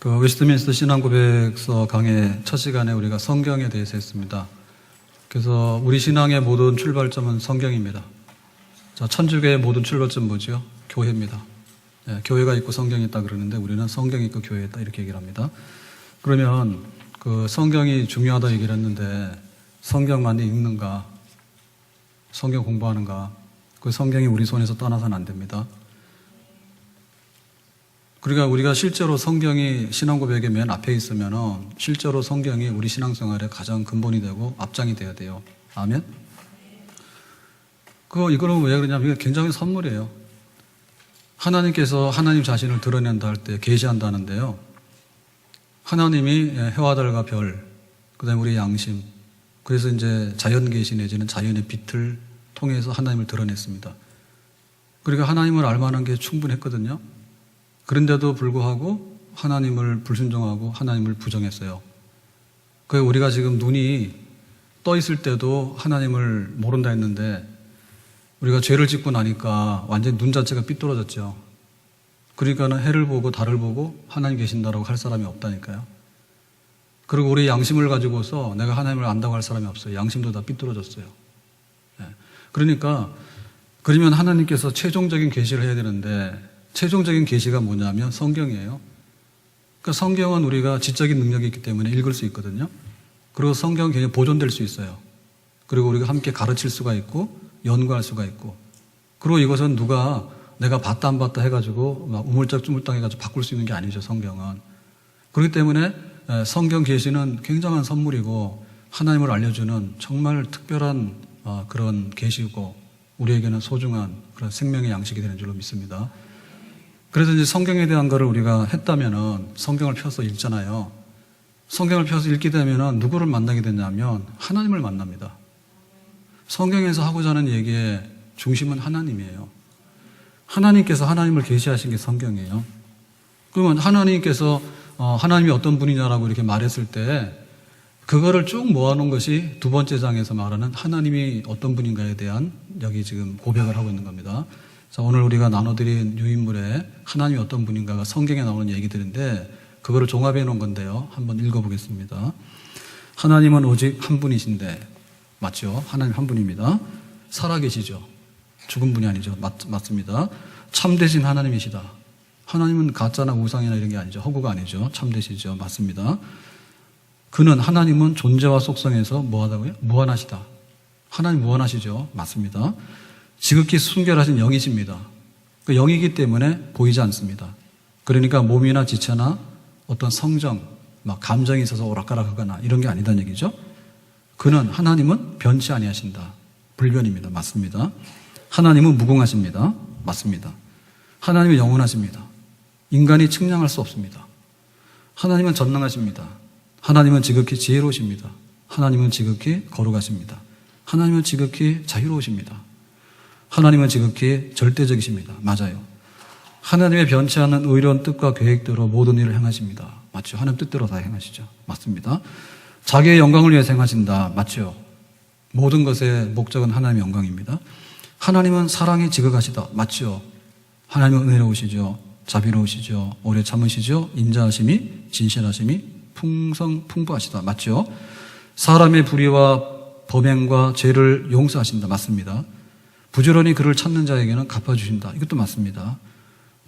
웨스트민스터 신앙고백서 강의 첫 시간에 우리가 성경에 대해서 했습니다. 그래서 우리 신앙의 모든 출발점은 성경입니다. 자, 천주교의 모든 출발점 뭐죠? 교회입니다. 예, 교회가 있고 성경이 있다 그러는데 우리는 성경이 있고 교회가 있다 이렇게 얘기를 합니다. 그러면 그 성경이 중요하다 얘기를 했는데 성경만 읽는가? 성경 공부하는가? 그 성경이 우리 손에서 떠나서는 안 됩니다. 그러니까 우리가 실제로 성경이 신앙고백의 맨 앞에 있으면은 실제로 성경이 우리 신앙생활의 가장 근본이 되고 앞장이 돼야 돼요. 아멘? 이거는 왜 그러냐면 이게 굉장히 선물이에요. 하나님께서 하나님 자신을 드러낸다 할 때 계시한다는데요. 하나님이 해와 달과 별, 그 다음에 우리의 양심, 그래서 이제 자연 계시 내지는 자연의 빛을 통해서 하나님을 드러냈습니다. 그러니까 하나님을 알만한 게 충분했거든요. 그런데도 불구하고 하나님을 불순종하고 하나님을 부정했어요. 우리가 지금 눈이 떠 있을 때도 하나님을 모른다 했는데 우리가 죄를 짓고 나니까 완전히 눈 자체가 삐뚤어졌죠. 그러니까는 해를 보고 달을 보고 하나님 계신다라고 할 사람이 없다니까요. 그리고 우리 양심을 가지고서 내가 하나님을 안다고 할 사람이 없어요. 양심도 다 삐뚤어졌어요. 그러면 하나님께서 최종적인 계시를 해야 되는데 최종적인 계시가 뭐냐면 성경이에요. 그러니까 성경은 우리가 지적인 능력이 있기 때문에 읽을 수 있거든요. 그리고 성경은 굉장히 보존될 수 있어요. 그리고 우리가 함께 가르칠 수가 있고 연구할 수가 있고, 그리고 이것은 누가 내가 봤다 안 봤다 해가지고 막 우물짝주물땅 해가지고 바꿀 수 있는 게 아니죠. 성경은. 그렇기 때문에 성경 계시는 굉장한 선물이고 하나님을 알려주는 정말 특별한 그런 계시고 우리에게는 소중한 그런 생명의 양식이 되는 줄로 믿습니다. 그래서 이제 성경에 대한 거를 우리가 했다면은 성경을 펴서 읽잖아요. 성경을 펴서 읽게 되면은 누구를 만나게 되냐면 하나님을 만납니다. 성경에서 하고자 하는 얘기의 중심은 하나님이에요. 하나님께서 하나님을 계시하신 게 성경이에요. 그러면 하나님께서 하나님이 어떤 분이냐라고 이렇게 말했을 때 그거를 쭉 모아놓은 것이 두 번째 장에서 말하는 하나님이 어떤 분인가에 대한 여기 지금 고백을 하고 있는 겁니다. 자, 오늘 우리가 나눠드린 유인물에 하나님이 어떤 분인가가 성경에 나오는 얘기들인데 그거를 종합해 놓은 건데요. 한번 읽어보겠습니다. 하나님은 오직 한 분이신데, 맞죠? 하나님 한 분입니다. 살아계시죠? 죽은 분이 아니죠. 맞습니다. 참되신 하나님이시다. 하나님은 가짜나 우상이나 이런 게 아니죠. 허구가 아니죠. 참되시죠. 맞습니다. 하나님은 존재와 속성에서 뭐하다고요? 무한하시다. 하나님 무한하시죠. 맞습니다. 지극히 순결하신 영이십니다. 그 영이기 때문에 보이지 않습니다. 그러니까 몸이나 지체나 어떤 성정, 막 감정이 있어서 오락가락하거나 이런 게 아니다는 얘기죠. 하나님은 변치 아니하신다. 불변입니다. 맞습니다. 하나님은 무궁하십니다. 맞습니다. 하나님은 영원하십니다. 인간이 측량할 수 없습니다. 하나님은 전능하십니다. 하나님은 지극히 지혜로우십니다. 하나님은 지극히 거룩하십니다. 하나님은 지극히 자유로우십니다. 하나님은 지극히 절대적이십니다. 맞아요. 하나님의 변치 않는 의로운 뜻과 계획대로 모든 일을 행하십니다. 맞죠? 하나님 뜻대로 다 행하시죠. 맞습니다. 자기의 영광을 위해서 행하신다. 맞죠? 모든 것의 목적은 하나님의 영광입니다. 하나님은 사랑이 지극하시다. 맞죠? 하나님은 은혜로우시죠. 자비로우시죠. 오래 참으시죠. 인자하심이 진실하심이 풍성풍부하시다. 맞죠? 사람의 불의와 범행과 죄를 용서하신다. 맞습니다. 부지런히 그를 찾는 자에게는 갚아주신다. 이것도 맞습니다.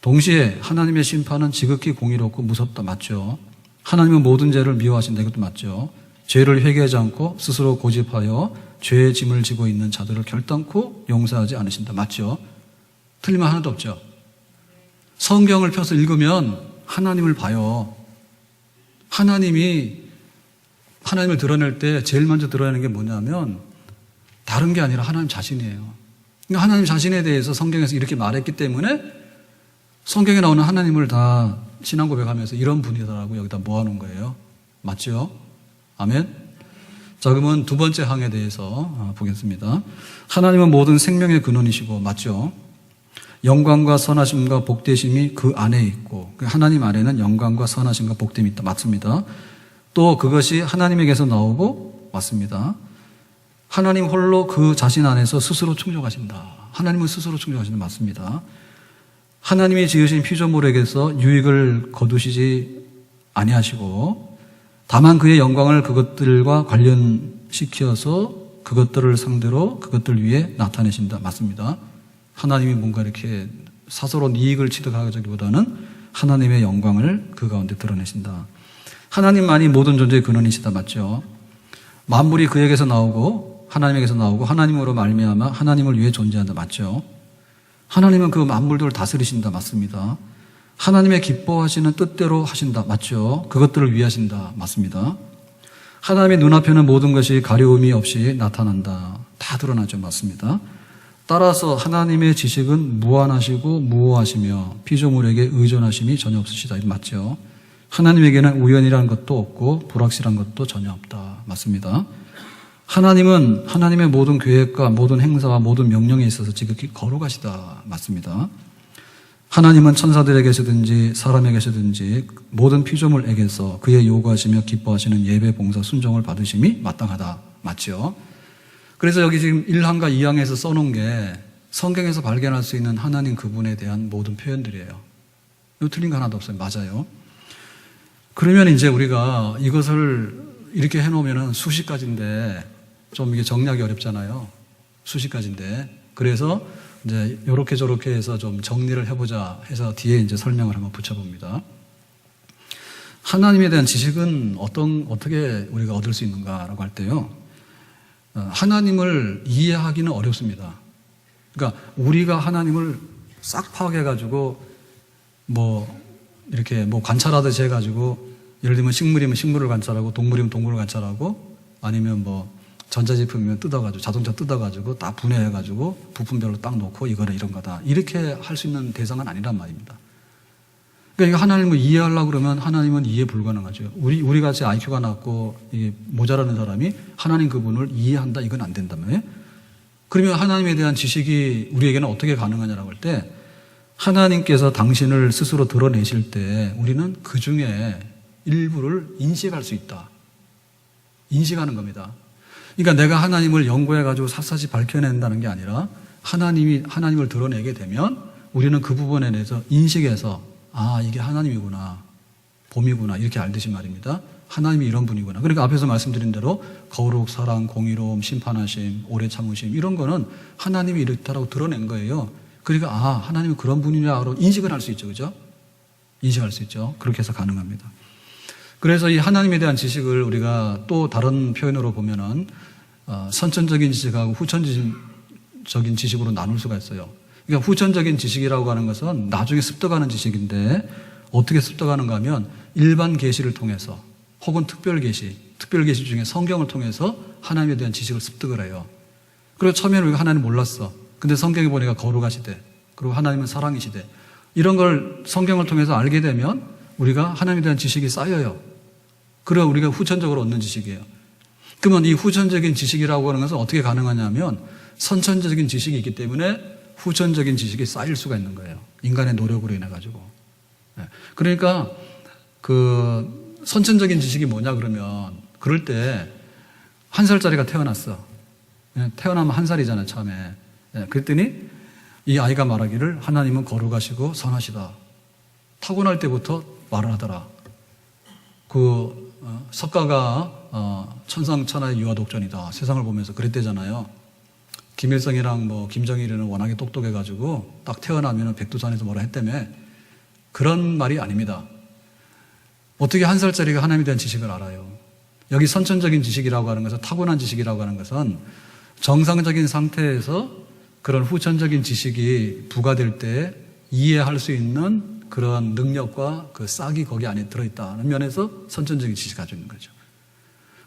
동시에 하나님의 심판은 지극히 공의롭고 무섭다. 맞죠? 하나님은 모든 죄를 미워하신다. 이것도 맞죠? 죄를 회개하지 않고 스스로 고집하여 죄의 짐을 지고 있는 자들을 결단코 용서하지 않으신다. 맞죠? 틀린 말 하나도 없죠? 성경을 펴서 읽으면 하나님을 봐요. 하나님을 드러낼 때 제일 먼저 드러내는 게 뭐냐면 다른 게 아니라 하나님 자신이에요. 그러니까 하나님 자신에 대해서 성경에서 이렇게 말했기 때문에 성경에 나오는 하나님을 다 신앙 고백하면서 이런 분이다라고 여기다 모아놓은 거예요. 맞죠? 아멘? 자, 그러면 두 번째 항에 대해서 보겠습니다. 하나님은 모든 생명의 근원이시고, 맞죠? 영광과 선하심과 복되심이 그 안에 있고, 하나님 안에는 영광과 선하심과 복됨이 있다. 맞습니다. 또 그것이 하나님에게서 나오고, 맞습니다. 하나님 홀로 그 자신 안에서 스스로 충족하신다. 하나님은 스스로 충족하신다. 맞습니다. 하나님이 지으신 피조물에게서 유익을 거두시지 아니하시고 다만 그의 영광을 그것들과 관련시켜서 그것들을 상대로 그것들 위에 나타내신다. 맞습니다. 하나님이 뭔가 이렇게 사소로운 이익을 취득하기보다는 하나님의 영광을 그 가운데 드러내신다. 하나님만이 모든 존재의 근원이시다. 맞죠? 만물이 그에게서 나오고 하나님에게서 나오고 하나님으로 말미암아 하나님을 위해 존재한다. 맞죠? 하나님은 그 만물들을 다스리신다. 맞습니다. 하나님의 기뻐하시는 뜻대로 하신다. 맞죠? 그것들을 위하신다. 맞습니다. 하나님의 눈앞에는 모든 것이 가려움이 없이 나타난다. 다 드러나죠. 맞습니다. 따라서 하나님의 지식은 무한하시고 무호하시며 피조물에게 의존하심이 전혀 없으시다. 이거 맞죠? 하나님에게는 우연이라는 것도 없고 불확실한 것도 전혀 없다. 맞습니다. 하나님은 하나님의 모든 계획과 모든 행사와 모든 명령에 있어서 지극히 거룩하시다. 맞습니다. 하나님은 천사들에게서든지 사람에게서든지 모든 피조물에게서 그의 요구하시며 기뻐하시는 예배, 봉사, 순종을 받으심이 마땅하다. 맞죠? 그래서 여기 지금 1항과 2항에서 써놓은 게 성경에서 발견할 수 있는 하나님 그분에 대한 모든 표현들이에요. 이거 틀린 거 하나도 없어요. 맞아요. 그러면 이제 우리가 이것을 이렇게 해놓으면 수십 가지인데 좀 이게 정리하기 어렵잖아요. 수십 가지인데. 그래서 이제 요렇게 저렇게 해서 좀 정리를 해보자 해서 뒤에 이제 설명을 한번 붙여봅니다. 하나님에 대한 지식은 어떻게 우리가 얻을 수 있는가라고 할 때요. 하나님을 이해하기는 어렵습니다. 그러니까 우리가 하나님을 싹 파악해가지고 이렇게 관찰하듯이 해가지고 예를 들면 식물이면 식물을 관찰하고 동물이면 동물을 관찰하고 아니면 전자제품이면 뜯어가지고 자동차 뜯어가지고 딱 분해해가지고 부품별로 딱 놓고 이거는 이런 거다. 이렇게 할 수 있는 대상은 아니란 말입니다. 그러니까 하나님을 이해하려고 그러면 하나님은 이해 불가능하죠. 우리 같이 IQ가 낮고 이게 모자라는 사람이 하나님 그분을 이해한다 이건 안 된다며. 그러면 하나님에 대한 지식이 우리에게는 어떻게 가능하냐라고 할 때 하나님께서 당신을 스스로 드러내실 때 우리는 그 중에 일부를 인식할 수 있다. 인식하는 겁니다. 그러니까 내가 하나님을 연구해가지고 샅샅이 밝혀낸다는 게 아니라 하나님을 드러내게 되면 우리는 그 부분에 대해서 인식해서 이게 하나님이구나, 봄이구나 이렇게 알듯이 말입니다. 하나님이 이런 분이구나. 그러니까 앞에서 말씀드린 대로 거룩, 사랑, 공의로움, 심판하심, 오래 참으심 이런 거는 하나님이 이렇다라고 드러낸 거예요. 그러니까 하나님이 그런 분이라고 인식을 할 수 있죠. 그죠? 인식할 수 있죠. 그렇게 해서 가능합니다. 그래서 이 하나님에 대한 지식을 우리가 또 다른 표현으로 보면은 선천적인 지식하고 후천적인 지식으로 나눌 수가 있어요. 그러니까 후천적인 지식이라고 하는 것은 나중에 습득하는 지식인데 어떻게 습득하는가 하면 일반 계시를 통해서 혹은 특별 계시 중에 성경을 통해서 하나님에 대한 지식을 습득을 해요. 그리고 처음에는 우리가 하나님 몰랐어. 근데 성경에 보니까 거룩하시대. 그리고 하나님은 사랑이시대. 이런 걸 성경을 통해서 알게 되면 우리가 하나님에 대한 지식이 쌓여요. 그래야 우리가 후천적으로 얻는 지식이에요. 그러면 이 후천적인 지식이라고 하는 것은 어떻게 가능하냐면 선천적인 지식이 있기 때문에 후천적인 지식이 쌓일 수가 있는 거예요. 인간의 노력으로 인해 가지고. 그러니까 그 선천적인 지식이 뭐냐 그러면 그럴 때 1살짜리가 태어났어. 태어나면 1살이잖아요, 처음에. 그랬더니 이 아이가 말하기를 하나님은 거룩하시고 선하시다. 타고날 때부터 말을 하더라. 석가가 천상천하의 유아독존이다. 세상을 보면서 그랬대잖아요. 김일성이랑 김정일이는 워낙에 똑똑해가지고 딱 태어나면 백두산에서 뭐라 했다며. 그런 말이 아닙니다. 어떻게 1살짜리가 하나님에 대한 지식을 알아요? 여기 선천적인 지식이라고 하는 것은 타고난 지식이라고 하는 것은 정상적인 상태에서 그런 후천적인 지식이 부과될 때 이해할 수 있는 그런 능력과 그 싹이 거기 안에 들어있다는 면에서 선천적인 지식을 가지고 있는 거죠.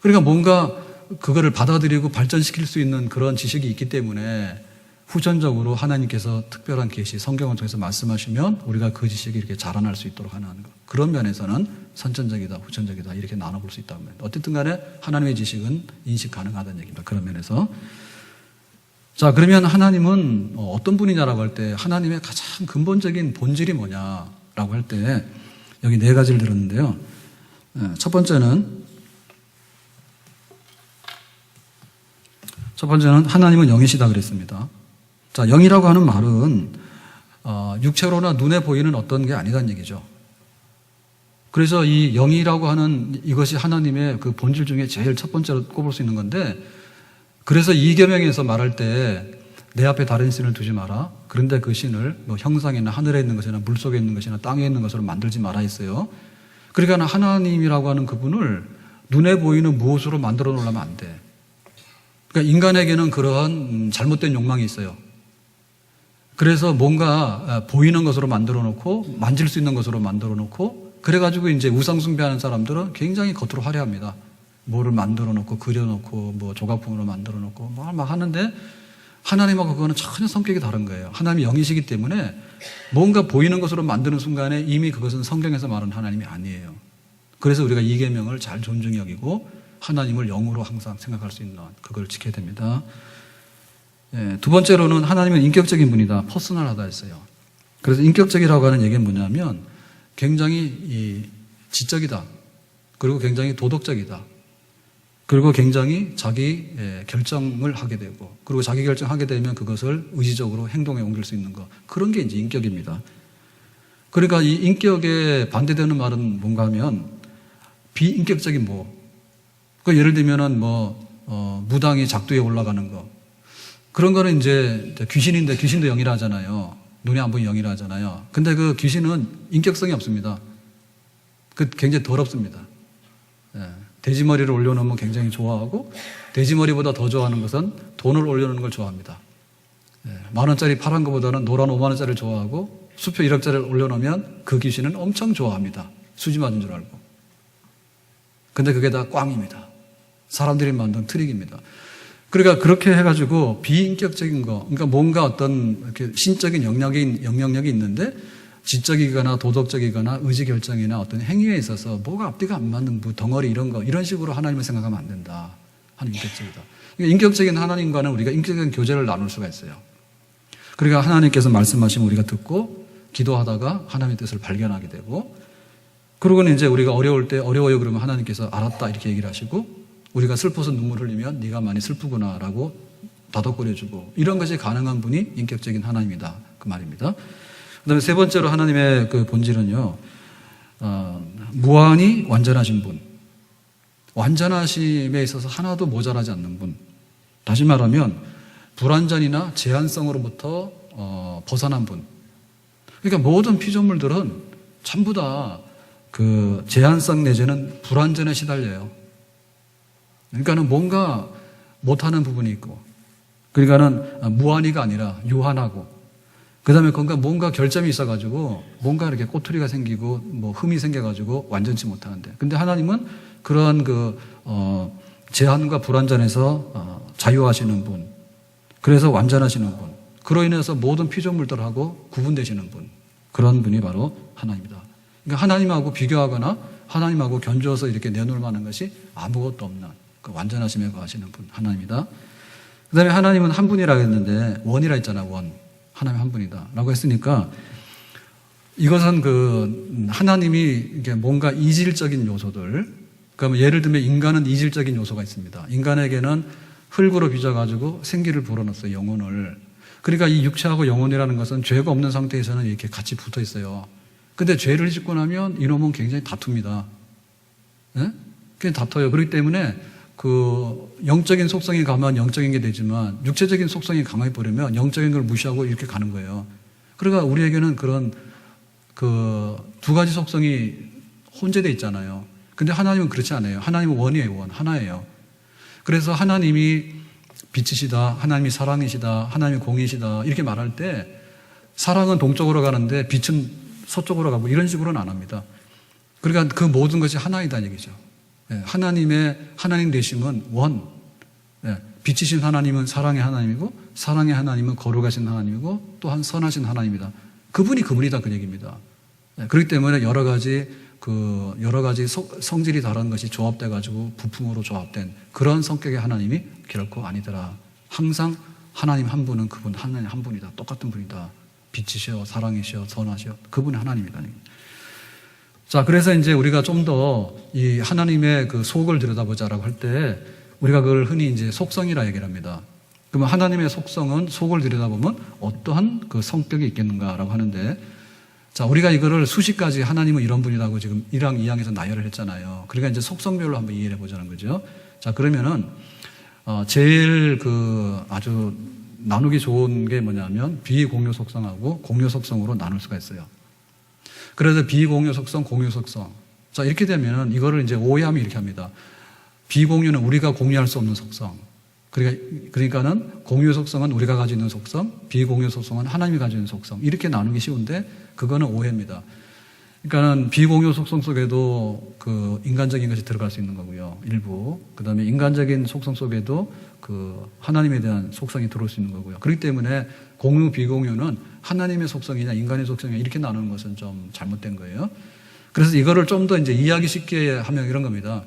그러니까 뭔가 그거를 받아들이고 발전시킬 수 있는 그런 지식이 있기 때문에 후천적으로 하나님께서 특별한 계시, 성경을 통해서 말씀하시면 우리가 그 지식이 이렇게 자라날 수 있도록 하는 것. 그런 면에서는 선천적이다, 후천적이다 이렇게 나눠볼 수 있다는 겁니다. 어쨌든 간에 하나님의 지식은 인식 가능하다는 얘기입니다. 그런 면에서. 자, 그러면 하나님은 어떤 분이냐라고 할 때 하나님의 가장 근본적인 본질이 뭐냐라고 할 때 여기 4가지를 들었는데요. 첫 번째는 하나님은 영이시다 그랬습니다. 자, 영이라고 하는 말은 육체로나 눈에 보이는 어떤 게 아니다는 얘기죠. 그래서 이 영이라고 하는 이것이 하나님의 그 본질 중에 제일 첫 번째로 꼽을 수 있는 건데, 그래서 이계명에서 말할 때 내 앞에 다른 신을 두지 마라. 그런데 그 신을 뭐 형상이나 하늘에 있는 것이나 물속에 있는 것이나 땅에 있는 것으로 만들지 마라 했어요. 그러니까 하나님이라고 하는 그분을 눈에 보이는 무엇으로 만들어 놓으려면 안 돼. 그러니까 인간에게는 그러한 잘못된 욕망이 있어요. 그래서 뭔가 보이는 것으로 만들어 놓고 만질 수 있는 것으로 만들어 놓고, 그래가지고 이제 우상숭배하는 사람들은 굉장히 겉으로 화려합니다. 뭐를 만들어 놓고 그려 놓고 뭐 조각품으로 만들어 놓고 뭐 막 하는데, 하나님하고 그거는 전혀 성격이 다른 거예요. 하나님이 영이시기 때문에 뭔가 보이는 것으로 만드는 순간에 이미 그것은 성경에서 말하는 하나님이 아니에요. 그래서 우리가 이 계명을 잘 존중히 여기고 하나님을 영으로 항상 생각할 수 있는 그걸 지켜야 됩니다. 두 번째로는 하나님은 인격적인 분이다. 퍼스널하다 했어요. 그래서 인격적이라고 하는 얘기는 뭐냐면 굉장히 지적이다. 그리고 굉장히 도덕적이다. 그리고 굉장히 자기 결정을 하게 되고, 그리고 자기 결정하게 되면 그것을 의지적으로 행동에 옮길 수 있는 것. 그런 게 이제 인격입니다. 그러니까 이 인격에 반대되는 말은 뭔가 하면 비인격적인 뭐. 그 예를 들면은 무당이 작두에 올라가는 거. 그런 거는 이제 귀신인데 귀신도 영이라 하잖아요. 눈에 안 보이는 영이라 하잖아요. 근데 그 귀신은 인격성이 없습니다. 그 굉장히 더럽습니다. 돼지머리를 올려놓으면 굉장히 좋아하고, 돼지머리보다 더 좋아하는 것은 돈을 올려놓는 걸 좋아합니다. 10,000원짜리 파란 것보다는 노란 50,000원짜리를 좋아하고, 수표 1억짜리를 올려놓으면 그 귀신은 엄청 좋아합니다. 수지 맞은 줄 알고. 근데 그게 다 꽝입니다. 사람들이 만든 트릭입니다. 그러니까 그렇게 해가지고 비인격적인 거, 그러니까 뭔가 어떤 이렇게 신적인 영향력이 있는데 지적이거나 도덕적이거나 의지결정이나 어떤 행위에 있어서 뭐가 앞뒤가 안 맞는 덩어리 이런 식으로 하나님을 생각하면 안 된다. 하나님 인격적이다. 그러니까 인격적인 하나님과는 우리가 인격적인 교제를 나눌 수가 있어요. 그러니까 하나님께서 말씀하시면 우리가 듣고 기도하다가 하나님의 뜻을 발견하게 되고, 그러고는 이제 우리가 어려울 때 어려워요 그러면 하나님께서 알았다 이렇게 얘기를 하시고, 우리가 슬퍼서 눈물 흘리면 네가 많이 슬프구나라고 다독거려주고, 이런 것이 가능한 분이 인격적인 하나님이다 그 말입니다. 그다음에 세 번째로 하나님의 그 본질은요, 무한히 완전하신 분, 완전하심에 있어서 하나도 모자라지 않는 분. 다시 말하면 불완전이나 제한성으로부터 벗어난 분. 그러니까 모든 피조물들은 전부 다 그 제한성 내지는 불완전에 시달려요. 그러니까는 뭔가 못하는 부분이 있고, 그러니까는 무한히가 아니라 유한하고, 그 다음에 뭔가 결점이 있어가지고 뭔가 이렇게 꼬투리가 생기고 뭐 흠이 생겨가지고 완전치 못하는데, 근데 하나님은 그러한 제한과 불완전에서 자유하시는 분, 그래서 완전하시는 분, 그로 인해서 모든 피조물들하고 구분되시는 분, 그런 분이 바로 하나님이다. 그러니까 하나님하고 비교하거나 하나님하고 견주어서 이렇게 내놓을 만한 것이 아무것도 없는 그 완전하심에 거하시는 분, 하나님이다. 그 다음에 하나님은 한 분이라고 했는데 원이라 했잖아. 원. 하나님 한 분이다 라고 했으니까, 이것은 하나님이 이게 뭔가 이질적인 요소들, 그러면 예를 들면 인간은 이질적인 요소가 있습니다. 인간에게는 흙으로 빚어가지고 생기를 불어넣었어요, 영혼을. 그러니까 이 육체하고 영혼이라는 것은 죄가 없는 상태에서는 이렇게 같이 붙어 있어요. 근데 죄를 짓고 나면 이놈은 굉장히 다툽니다. 예? 그냥 다퉈요. 그렇기 때문에 영적인 속성이 강하면 영적인 게 되지만 육체적인 속성이 강해 버리면 영적인 걸 무시하고 이렇게 가는 거예요. 그러니까 우리에게는 그런 두 가지 속성이 혼재되어 있잖아요. 근데 하나님은 그렇지 않아요. 하나님은 원이에요, 원. 하나예요. 그래서 하나님이 빛이시다, 하나님이 사랑이시다, 하나님이 공이시다 이렇게 말할 때 사랑은 동쪽으로 가는데 빛은 서쪽으로 가고 이런 식으로는 안 합니다. 그러니까 그 모든 것이 하나이다는 얘기죠. 하나님 되심은 원. 빛이신 하나님은 사랑의 하나님이고, 사랑의 하나님은 거룩하신 하나님이고, 또한 선하신 하나님이다. 그분이다 그 얘기입니다. 그렇기 때문에 여러 가지 성질이 다른 것이 조합돼 가지고 부품으로 조합된 그런 성격의 하나님이 결코 아니더라. 항상 하나님 한 분은 그분 하나님 한 분이다. 똑같은 분이다. 빛이시여, 사랑이시여, 선하시여, 그분이 하나님이다. 자, 그래서 이제 우리가 좀 더 이 하나님의 그 속을 들여다보자라고 할 때 우리가 그걸 흔히 이제 속성이라 얘기를 합니다. 그러면 하나님의 속성은 속을 들여다보면 어떠한 그 성격이 있겠는가라고 하는데, 자, 우리가 이거를 수십 가지 하나님은 이런 분이라고 지금 1항, 2항에서 나열을 했잖아요. 그러니까 이제 속성별로 한번 이해를 해보자는 거죠. 자, 그러면은, 제일 아주 나누기 좋은 게 뭐냐면 비공유 속성하고 공유 속성으로 나눌 수가 있어요. 그래서 비공유 속성, 공유 속성. 자, 이렇게 되면은 이거를 이제 오해하면 이렇게 합니다. 비공유는 우리가 공유할 수 없는 속성. 그러니까는 공유 속성은 우리가 가지고 있는 속성, 비공유 속성은 하나님이 가지고 있는 속성. 이렇게 나누기 쉬운데 그거는 오해입니다. 그러니까는 비공유 속성 속에도 인간적인 것이 들어갈 수 있는 거고요. 일부. 그 다음에 인간적인 속성 속에도 하나님에 대한 속성이 들어올 수 있는 거고요. 그렇기 때문에 공유, 비공유는 하나님의 속성이냐 인간의 속성이냐 이렇게 나누는 것은 좀 잘못된 거예요. 그래서 이거를 좀 더 이제 이해하기 쉽게 하면 이런 겁니다.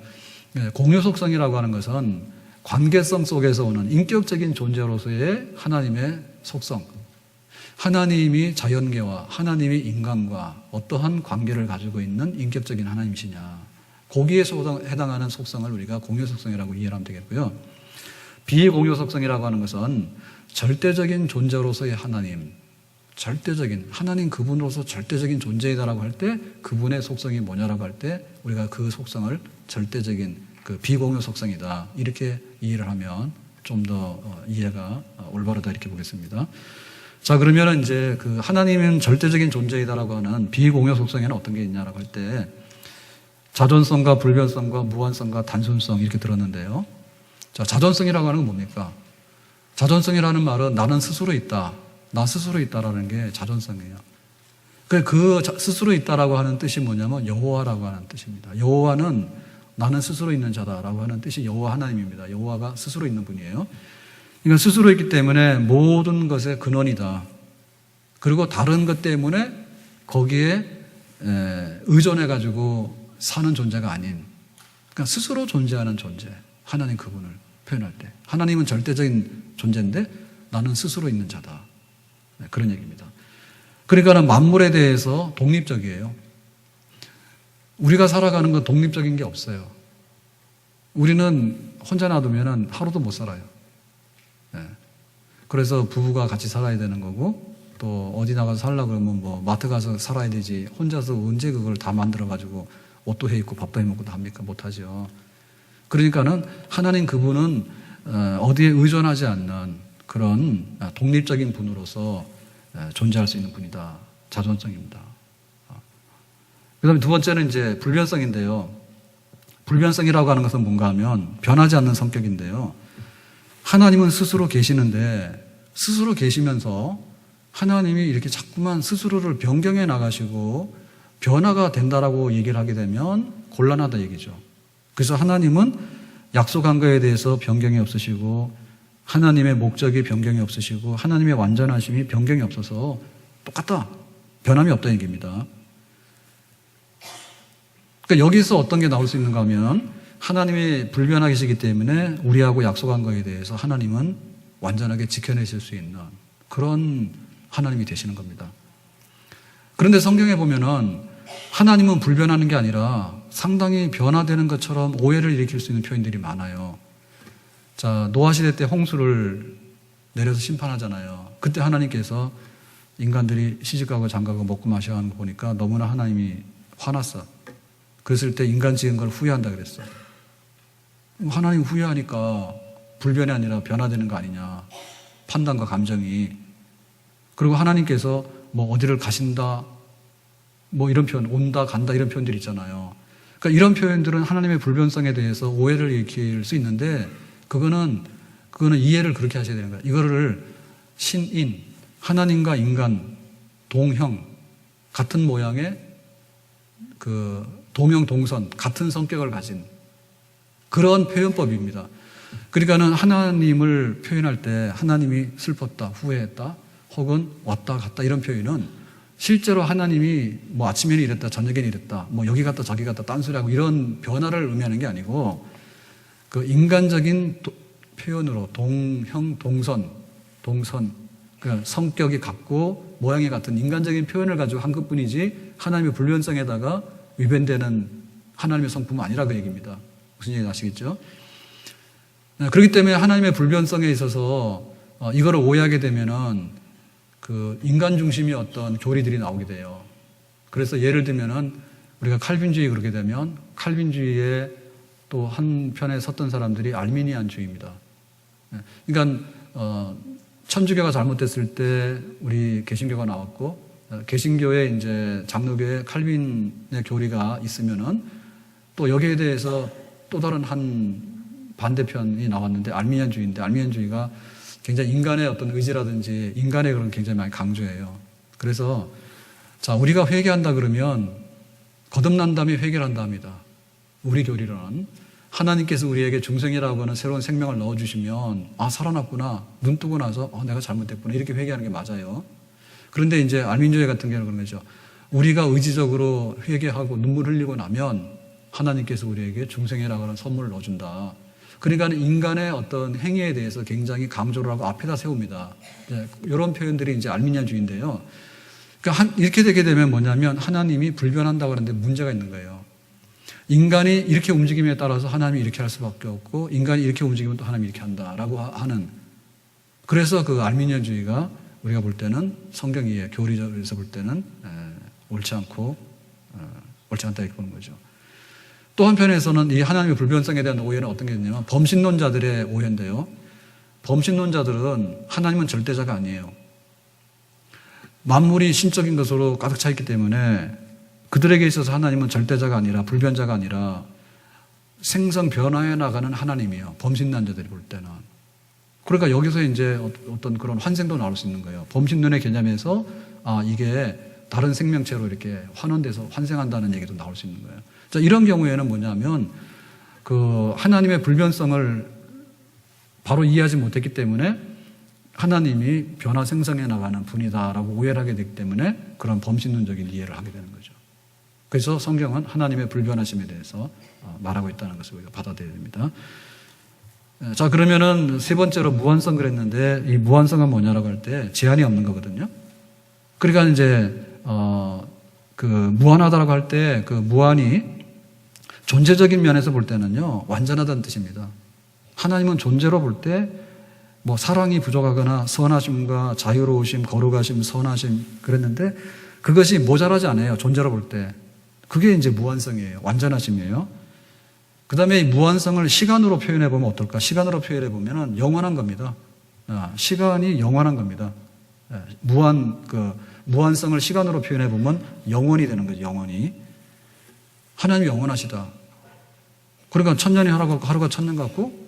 공유 속성이라고 하는 것은 관계성 속에서 오는 인격적인 존재로서의 하나님의 속성. 하나님이 자연계와 하나님이 인간과 어떠한 관계를 가지고 있는 인격적인 하나님이시냐. 거기에 해당하는 속성을 우리가 공유 속성이라고 이해를 하면 되겠고요. 비공유 속성이라고 하는 것은 절대적인 존재로서의 하나님, 절대적인 하나님 그분으로서 절대적인 존재이다라고 할 때 그분의 속성이 뭐냐라고 할 때 우리가 그 속성을 절대적인 비공유 속성이다 이렇게 이해를 하면 좀 더 이해가 올바르다 이렇게 보겠습니다. 자, 그러면은 이제 하나님은 절대적인 존재이다라고 하는 비공유 속성에는 어떤 게 있냐라고 할 때 자존성과 불변성과 무한성과 단순성 이렇게 들었는데요. 자, 자존성이라고 하는 건 뭡니까? 자존성이라는 말은 나는 스스로 있다. 나 스스로 있다라는 게 자존성이에요. 그 스스로 있다라고 하는 뜻이 뭐냐면 여호와라고 하는 뜻입니다. 여호와는 나는 스스로 있는 자다라고 하는 뜻이 여호와 하나님입니다. 여호와가 스스로 있는 분이에요. 그러니까 스스로 있기 때문에 모든 것의 근원이다. 그리고 다른 것 때문에 거기에 의존해가지고 사는 존재가 아닌, 그러니까 스스로 존재하는 존재, 하나님 그분을 표현할 때 하나님은 절대적인 존재인데 나는 스스로 있는 자다. 그런 얘기입니다. 그러니까 만물에 대해서 독립적이에요. 우리가 살아가는 건 독립적인 게 없어요. 우리는 혼자 놔두면 하루도 못 살아요. 그래서 부부가 같이 살아야 되는 거고 또 어디 나가서 살려고 그러면 뭐 마트 가서 살아야 되지 혼자서 언제 그걸 다 만들어가지고 옷도 해 입고 밥도 해 먹고 다 합니까? 못하죠. 그러니까는 하나님 그분은 어디에 의존하지 않는 그런 독립적인 분으로서 존재할 수 있는 분이다. 자존성입니다. 그 다음에 두 번째는 이제 불변성인데요. 불변성이라고 하는 것은 뭔가 하면 변하지 않는 성격인데요. 하나님은 스스로 계시는데 스스로 계시면서 하나님이 이렇게 자꾸만 스스로를 변경해 나가시고 변화가 된다라고 얘기를 하게 되면 곤란하다 얘기죠. 그래서 하나님은 약속한 거에 대해서 변경이 없으시고 하나님의 목적이 변경이 없으시고 하나님의 완전하심이 변경이 없어서 똑같다. 변함이 없다 얘기입니다. 그러니까 여기서 어떤 게 나올 수 있는가 하면 하나님이 불변하시기 때문에 우리하고 약속한 거에 대해서 하나님은 완전하게 지켜내실 수 있는 그런 하나님이 되시는 겁니다. 그런데 성경에 보면은 하나님은 불변하는 게 아니라 상당히 변화되는 것처럼 오해를 일으킬 수 있는 표현들이 많아요. 자, 노아 시대 때 홍수를 내려서 심판하잖아요. 그때 하나님께서 인간들이 시집가고 장가고 먹고 마셔야 하는 거 보니까 너무나 하나님이 화났어. 그랬을 때 인간 지은 걸 후회한다 그랬어. 하나님 후회하니까 불변이 아니라 변화되는 거 아니냐. 판단과 감정이. 그리고 하나님께서 뭐 어디를 가신다, 뭐 이런 표현, 온다, 간다 이런 표현들이 있잖아요. 그러니까 이런 표현들은 하나님의 불변성에 대해서 오해를 일으킬 수 있는데 그거는 이해를 그렇게 하셔야 되는 거예요. 이거를 신인, 하나님과 인간, 동형, 같은 모양의 동형동선, 같은 성격을 가진 그런 표현법입니다. 그러니까는 하나님을 표현할 때 하나님이 슬펐다, 후회했다, 혹은 왔다 갔다 이런 표현은 실제로 하나님이 뭐 아침에는 이랬다, 저녁에는 이랬다, 뭐 여기 갔다 저기 갔다 딴소리하고 이런 변화를 의미하는 게 아니고 그 인간적인 표현으로 동형, 동선, 그러니까 성격이 같고 모양이 같은 인간적인 표현을 가지고 한 것뿐이지 하나님의 불변성에다가 위배되는 하나님의 성품은 아니라 그 얘기입니다. 무슨 얘기인지 아시겠죠? 그렇기 때문에 하나님의 불변성에 있어서 이거를 오해하게 되면은 그 인간 중심의 어떤 교리들이 나오게 돼요. 그래서 예를 들면은 우리가 칼빈주의 그렇게 되면 칼빈주의의 또 한편에 섰던 사람들이 알미니안주의입니다. 그러니까 천주교가 잘못됐을 때 우리 개신교가 나왔고 개신교의 이제 장로교에 칼빈의 교리가 있으면은 또 여기에 대해서 또 다른 한 반대편이 나왔는데 알미니안주의인데 알미니안주의가 굉장히 인간의 어떤 의지라든지 인간의 그런 굉장히 많이 강조해요. 그래서 자, 우리가 회개한다 그러면 거듭난 다음에 회개한다 합니다. 우리 교리로는 하나님께서 우리에게 중생이라고 하는 새로운 생명을 넣어주시면 아, 살아났구나. 눈 뜨고 나서 내가 잘못됐구나. 이렇게 회개하는 게 맞아요. 그런데 이제 알민주의 같은 경우는 그런 거죠. 우리가 의지적으로 회개하고 눈물 흘리고 나면 하나님께서 우리에게 중생이라고 하는 선물을 넣어준다. 그러니까 인간의 어떤 행위에 대해서 굉장히 강조를 하고 앞에다 세웁니다. 이런 표현들이 이제 알미니안주의인데요. 그러니까 이렇게 되게 되면 뭐냐면 하나님이 불변한다고 하는데 문제가 있는 거예요. 인간이 이렇게 움직임에 따라서 하나님이 이렇게 할 수밖에 없고 인간이 이렇게 움직이면 또 하나님이 이렇게 한다라고 하는, 그래서 그 알미니안주의가 우리가 볼 때는 성경 이해, 교리적으로 볼 때는 옳지 않고 옳지 않다 이렇게 보는 거죠. 또 한편에서는 이 하나님의 불변성에 대한 오해는 어떤 게 있냐면 범신론자들의 오해인데요. 범신론자들은 하나님은 절대자가 아니에요. 만물이 신적인 것으로 가득 차 있기 때문에 그들에게 있어서 하나님은 절대자가 아니라 불변자가 아니라 생성 변화해 나가는 하나님이에요. 범신론자들이 볼 때는. 그러니까 여기서 이제 어떤 그런 환생도 나올 수 있는 거예요. 범신론의 개념에서 이게 다른 생명체로 이렇게 환원돼서 환생한다는 얘기도 나올 수 있는 거예요. 자, 이런 경우에는 뭐냐면 그 하나님의 불변성을 바로 이해하지 못했기 때문에 하나님이 변화 생성해 나가는 분이다라고 오해를 하게 되기 때문에 그런 범신론적인 이해를 하게 되는 거죠. 그래서 성경은 하나님의 불변하심에 대해서 말하고 있다는 것을 우리가 받아들여야 됩니다. 자, 그러면은 세 번째로 무한성 그랬는데 이 무한성은 뭐냐라고 할 때 제한이 없는 거거든요. 그러니까 이제 그 무한하다라고 할 때 그 무한이 존재적인 면에서 볼 때는요 완전하다는 뜻입니다. 하나님은 존재로 볼 때 뭐 사랑이 부족하거나 선하심과 자유로우심, 거룩하심, 선하심 그랬는데 그것이 모자라지 않아요. 존재로 볼 때. 그게 이제 무한성이에요. 완전하심이에요. 그 다음에 이 무한성을 시간으로 표현해 보면 어떨까? 시간으로 표현해 보면 영원한 겁니다. 시간이 영원한 겁니다. 무한성을 시간으로 표현해 보면 영원이 되는 거죠. 영원히. 하나님이 영원하시다. 그러니까 천년이 하루가 천년 같고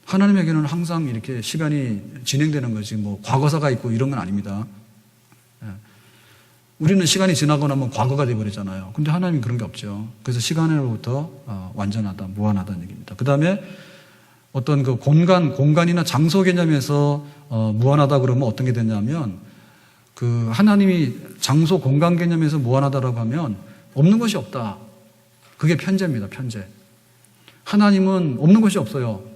하나님에게는 항상 이렇게 시간이 진행되는 거지 뭐 과거사가 있고 이런 건 아닙니다. 우리는 시간이 지나고 나면 과거가 되어버리잖아요. 근데 하나님은 그런 게 없죠. 그래서 시간으로부터 완전하다, 무한하다는 얘기입니다. 그 다음에 어떤 그 공간이나 장소 개념에서 무한하다 그러면 어떤 게 되냐면 그 하나님이 장소 공간 개념에서 무한하다라고 하면 없는 것이 없다. 그게 편재입니다. 편재. 하나님은 없는 것이 없어요.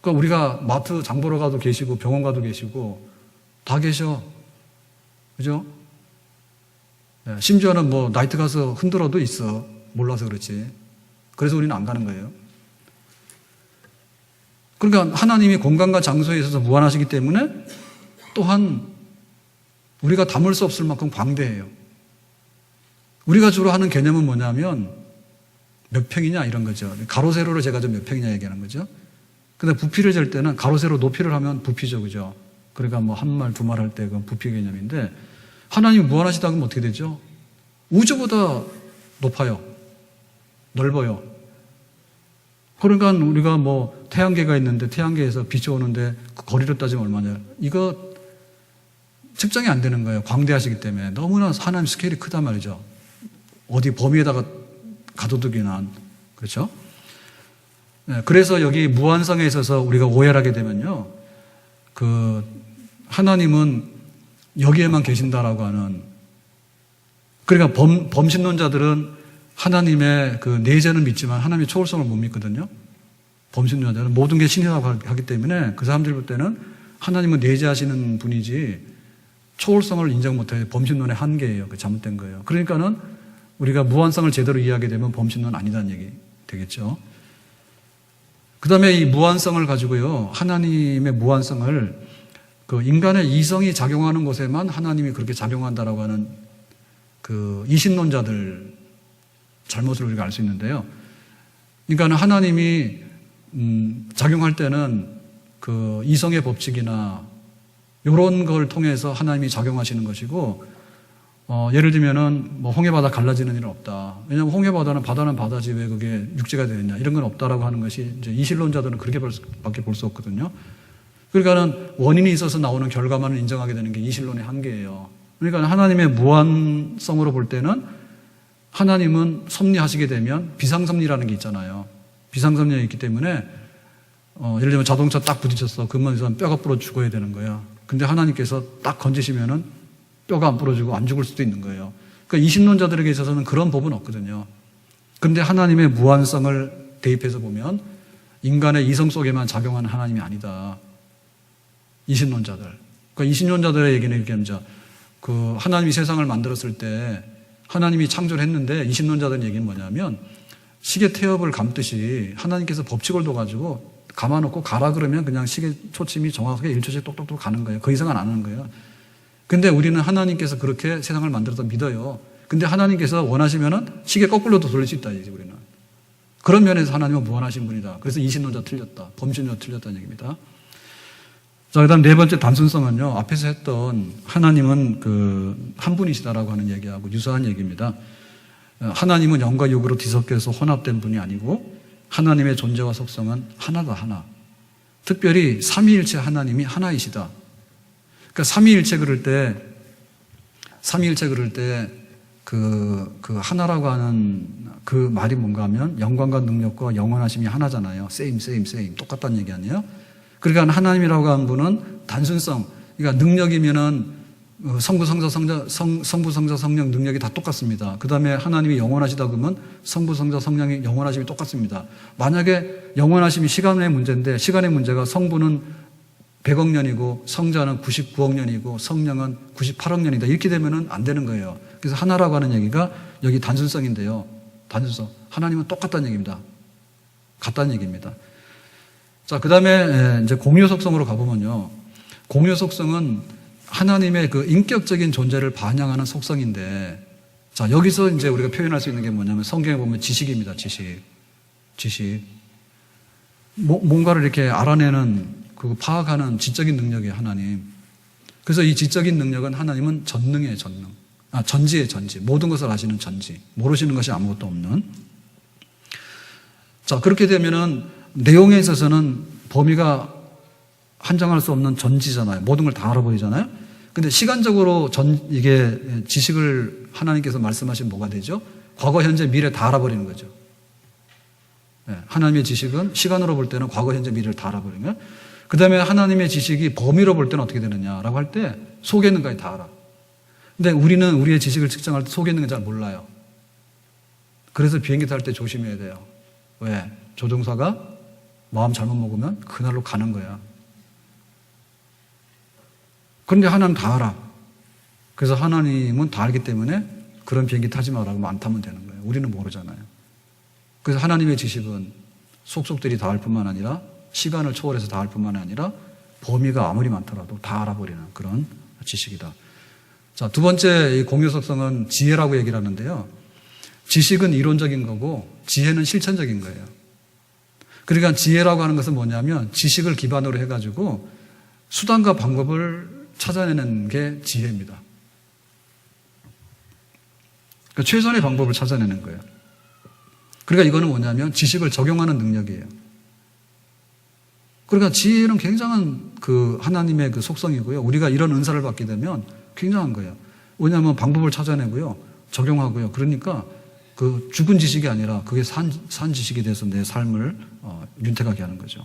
그러니까 우리가 마트 장 보러 가도 계시고 병원 가도 계시고 다 계셔. 그죠? 심지어는 뭐 나이트 가서 흔들어도 있어. 몰라서 그렇지. 그래서 우리는 안 가는 거예요. 그러니까 하나님이 공간과 장소에 있어서 무한하시기 때문에 또한 우리가 담을 수 없을 만큼 광대해요. 우리가 주로 하는 개념은 뭐냐면 몇 평이냐 이런 거죠. 가로 세로를 제가 몇 평이냐 얘기하는 거죠. 근데 부피를 잴 때는 가로 세로 높이를 하면 부피죠. 그죠? 그러니까 뭐 한 말 두 말 할 때 그건 부피 개념인데 하나님이 무한하시다 그러면 어떻게 되죠? 우주보다 높아요. 넓어요. 그러니까 우리가 뭐 태양계가 있는데 태양계에서 빛이 오는데 그 거리를 따지면 얼마냐. 이거 측정이 안 되는 거예요. 광대하시기 때문에. 너무나 하나님 스케일이 크단 말이죠. 어디 범위에다가 가둬두기는. 그렇죠? 네, 그래서 여기 무한성에 있어서 우리가 오해를 하게 되면요. 그 하나님은 여기에만 계신다라고 하는, 그러니까 범신론자들은 하나님의 그 내재는 믿지만 하나님의 초월성을 못 믿거든요. 범신론자들은 모든 게 신이라고 하기 때문에 그 사람들 볼 때는 하나님은 내재하시는 분이지 초월성을 인정 못해요. 범신론의 한계예요. 그 잘못된 거예요. 그러니까는 우리가 무한성을 제대로 이해하게 되면 범신론 아니다는 얘기 되겠죠. 그 다음에 이 무한성을 가지고요. 하나님의 무한성을 그 인간의 이성이 작용하는 곳에만 하나님이 그렇게 작용한다라고 하는 그 이신론자들 잘못을 우리가 알 수 있는데요. 그러니까 하나님이 작용할 때는 그 이성의 법칙이나 이런 걸 통해서 하나님이 작용하시는 것이고, 예를 들면은 뭐 홍해바다 갈라지는 일은 없다. 왜냐하면 홍해바다는 바다지 왜 그게 육지가 되느냐, 이런 건 없다라고 하는 것이 이제 이신론자들은 그렇게밖에 볼 수 없거든요. 그러니까는 원인이 있어서 나오는 결과만을 인정하게 되는 게 이신론의 한계예요. 그러니까 하나님의 무한성으로 볼 때는 하나님은 섭리하시게 되면 비상섭리라는 게 있잖아요. 비상섭리가 있기 때문에 예를 들면 자동차 딱 부딪혔어. 그러면 뼈가 부러 죽어야 되는 거야. 근데 하나님께서 딱 건지시면은 뼈가 안 부러지고 안 죽을 수도 있는 거예요. 그러니까 이신론자들에게 있어서는 그런 법은 없거든요. 그런데 하나님의 무한성을 대입해서 보면 인간의 이성 속에만 작용하는 하나님이 아니다. 이신론자들. 그러니까 이신론자들의 얘기는 이렇게 합니다. 그 하나님이 세상을 만들었을 때 하나님이 창조를 했는데, 이신론자들의 얘기는 뭐냐면 시계 태엽을 감듯이 하나님께서 법칙을 둬가지고 감아놓고 가라 그러면 그냥 시계 초침이 정확하게 1초씩 똑똑똑 가는 거예요. 그 이상은 안 하는 거예요. 근데 우리는 하나님께서 그렇게 세상을 만들어서 믿어요. 근데 하나님께서 원하시면은 시계 거꾸로도 돌릴 수 있다, 이제 우리는. 그런 면에서 하나님은 무한하신 분이다. 그래서 이신론자 틀렸다. 범신론자 틀렸다는 얘기입니다. 자, 그 다음 네 번째 단순성은요, 앞에서 했던 하나님은 그 한 분이시다라고 하는 얘기하고 유사한 얘기입니다. 하나님은 영과 육으로 뒤섞여서 혼합된 분이 아니고 하나님의 존재와 속성은 하나다, 하나. 특별히 삼위일체 하나님이 하나이시다. 그러니까 삼위일체 그럴 때 그 하나라고 하는 그 말이 뭔가 하면 영광과 능력과 영원하심이 하나잖아요. same. 똑같다는 얘기 아니에요? 그러니까 하나님이라고 하는 분은 단순성, 그러니까 능력이면은 성부, 성자, 성령 능력이 다 똑같습니다. 그 다음에 하나님이 영원하시다 그러면 성부, 성자, 성령이 영원하심이 똑같습니다. 만약에 영원하심이 시간의 문제인데, 시간의 문제가 성부는 100억 년이고 성자는 99억 년이고 성령은 98억 년이다, 이렇게 되면은 안 되는 거예요. 그래서 하나라고 하는 얘기가 여기 단순성인데요. 단순성. 하나님은 똑같다는 얘기입니다. 같다는 얘기입니다. 자, 그 다음에 이제 공유 속성으로 가보면요. 공유 속성은 하나님의 그 인격적인 존재를 반영하는 속성인데, 자, 여기서 이제 우리가 표현할 수 있는 게 뭐냐면 성경에 보면 지식입니다. 지식. 뭔가를 이렇게 알아내는, 그 파악하는 지적인 능력이 하나님. 그래서 이 지적인 능력은 하나님은 전능이에요, 전능. 전지예요, 전지. 모든 것을 아시는 전지. 모르시는 것이 아무것도 없는. 자, 그렇게 되면은 내용에 있어서는 범위가 한정할 수 없는 전지잖아요. 모든 걸 다 알아버리잖아요. 근데 시간적으로 이게 지식을 하나님께서 말씀하시면 뭐가 되죠? 과거, 현재, 미래 다 알아버리는 거죠. 네, 하나님의 지식은 시간으로 볼 때는 과거, 현재, 미래를 다 알아버리는 거예요. 그 다음에 하나님의 지식이 범위로 볼 때는 어떻게 되느냐라고 할 때 속에 있는 것까지 다 알아. 근데 우리는 우리의 지식을 측정할 때 속에 있는 건 잘 몰라요. 그래서 비행기 탈 때 조심해야 돼요. 왜? 조종사가 마음 잘못 먹으면 그날로 가는 거야. 그런데 하나님은 다 알아. 그래서 하나님은 다 알기 때문에 그런 비행기 타지 말라고 안 타면 되는 거예요. 우리는 모르잖아요. 그래서 하나님의 지식은 속속들이 다 알 뿐만 아니라 시간을 초월해서 다 알 뿐만 아니라 범위가 아무리 많더라도 다 알아버리는 그런 지식이다. 자, 두 번째 이 공유 속성은 지혜라고 얘기를 하는데요. 지식은 이론적인 거고 지혜는 실천적인 거예요. 그러니까 지혜라고 하는 것은 뭐냐면 지식을 기반으로 해가지고 수단과 방법을 찾아내는 게 지혜입니다. 그러니까 최선의 방법을 찾아내는 거예요. 그러니까 이거는 뭐냐면 지식을 적용하는 능력이에요. 그러니까 지혜는 굉장한 그 하나님의 그 속성이고요. 우리가 이런 은사를 받게 되면 굉장한 거예요. 왜냐하면 방법을 찾아내고요. 적용하고요. 그러니까 그 죽은 지식이 아니라 그게 산 지식이 돼서 내 삶을 윤택하게 하는 거죠.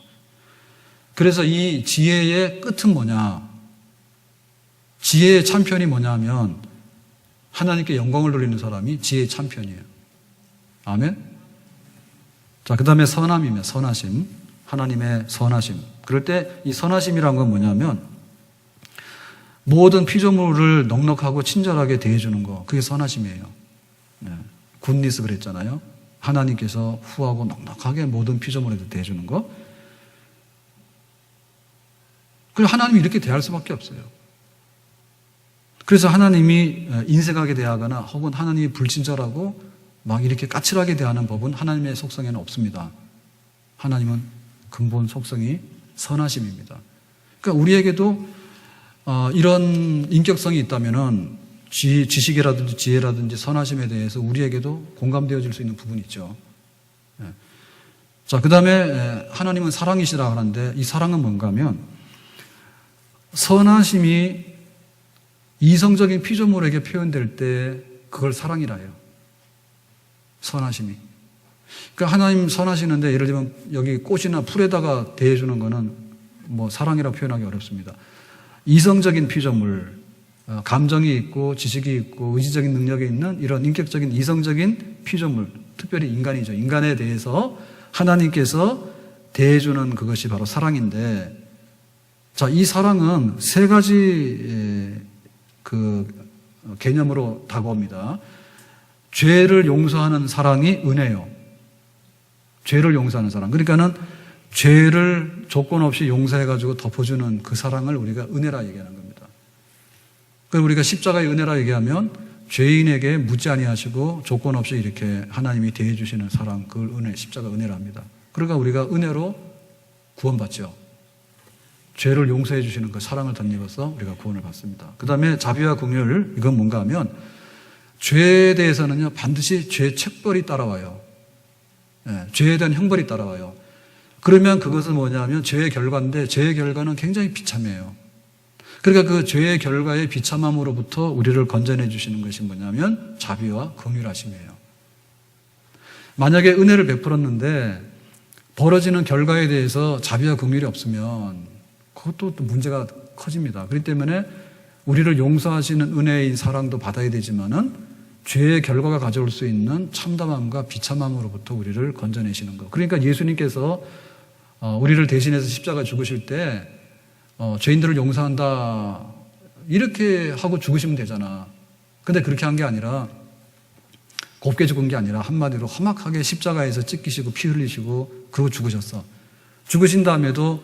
그래서 이 지혜의 끝은 뭐냐? 지혜의 참편이 뭐냐면 하나님께 영광을 돌리는 사람이 지혜의 참편이에요. 아멘? 자, 그 다음에 선함이며 선하심. 하나님의 선하심. 그럴 때 이 선하심이란 건 뭐냐면 모든 피조물을 넉넉하고 친절하게 대해주는 거. 그게 선하심이에요. 네. 굿니스 그랬잖아요. 하나님께서 후하고 넉넉하게 모든 피조물에 대해주는 거. 그리고 하나님이 이렇게 대할 수밖에 없어요. 그래서 하나님이 인색하게 대하거나 혹은 하나님이 불친절하고 막 이렇게 까칠하게 대하는 법은 하나님의 속성에는 없습니다. 하나님은 근본 속성이 선하심입니다. 그러니까 우리에게도 이런 인격성이 있다면은 지식이라든지 지혜라든지 선하심에 대해서 우리에게도 공감되어질 수 있는 부분이 있죠. 자, 그 다음에 하나님은 사랑이시라 하는데 이 사랑은 뭔가 하면 선하심이 이성적인 피조물에게 표현될 때 그걸 사랑이라 해요. 선하심이. 그러니까 하나님 선하시는데 예를 들면 여기 꽃이나 풀에다가 대해주는 거는 뭐 사랑이라고 표현하기 어렵습니다. 이성적인 피조물, 감정이 있고 지식이 있고 의지적인 능력이 있는 이런 인격적인 이성적인 피조물, 특별히 인간이죠. 인간에 대해서 하나님께서 대해주는 그것이 바로 사랑인데, 자, 이 사랑은 세 가지 그 개념으로 다가옵니다. 죄를 용서하는 사랑이 은혜요. 죄를 용서하는 사랑. 그러니까는 죄를 조건 없이 용서해가지고 덮어주는 그 사랑을 우리가 은혜라 얘기하는 겁니다. 그래서 우리가 십자가의 은혜라 얘기하면 죄인에게 묻지 아니하시고 조건 없이 이렇게 하나님이 대해주시는 사랑, 그걸 은혜, 십자가 은혜라 합니다. 그러니까 우리가 은혜로 구원받죠. 죄를 용서해 주시는 그 사랑을 덧입어서 우리가 구원을 받습니다. 그 다음에 자비와 긍휼, 이건 뭔가 하면 죄에 대해서는요 반드시 죄 책벌이 따라와요. 죄에 대한 형벌이 따라와요. 그러면 그것은 뭐냐면 죄의 결과인데 죄의 결과는 굉장히 비참해요. 그러니까 그 죄의 결과의 비참함으로부터 우리를 건져내 주시는 것이 뭐냐면 자비와 긍휼하심이에요. 만약에 은혜를 베풀었는데 벌어지는 결과에 대해서 자비와 긍휼이 없으면 그것도 또 문제가 커집니다. 그렇기 때문에 우리를 용서하시는 은혜인 사랑도 받아야 되지만은 죄의 결과가 가져올 수 있는 참담함과 비참함으로부터 우리를 건져내시는 것. 그러니까 예수님께서 우리를 대신해서 십자가 죽으실 때 죄인들을 용서한다 이렇게 하고 죽으시면 되잖아. 근데 그렇게 한 게 아니라 곱게 죽은 게 아니라 한마디로 험악하게 십자가에서 찢기시고 피 흘리시고 그러고 죽으셨어. 죽으신 다음에도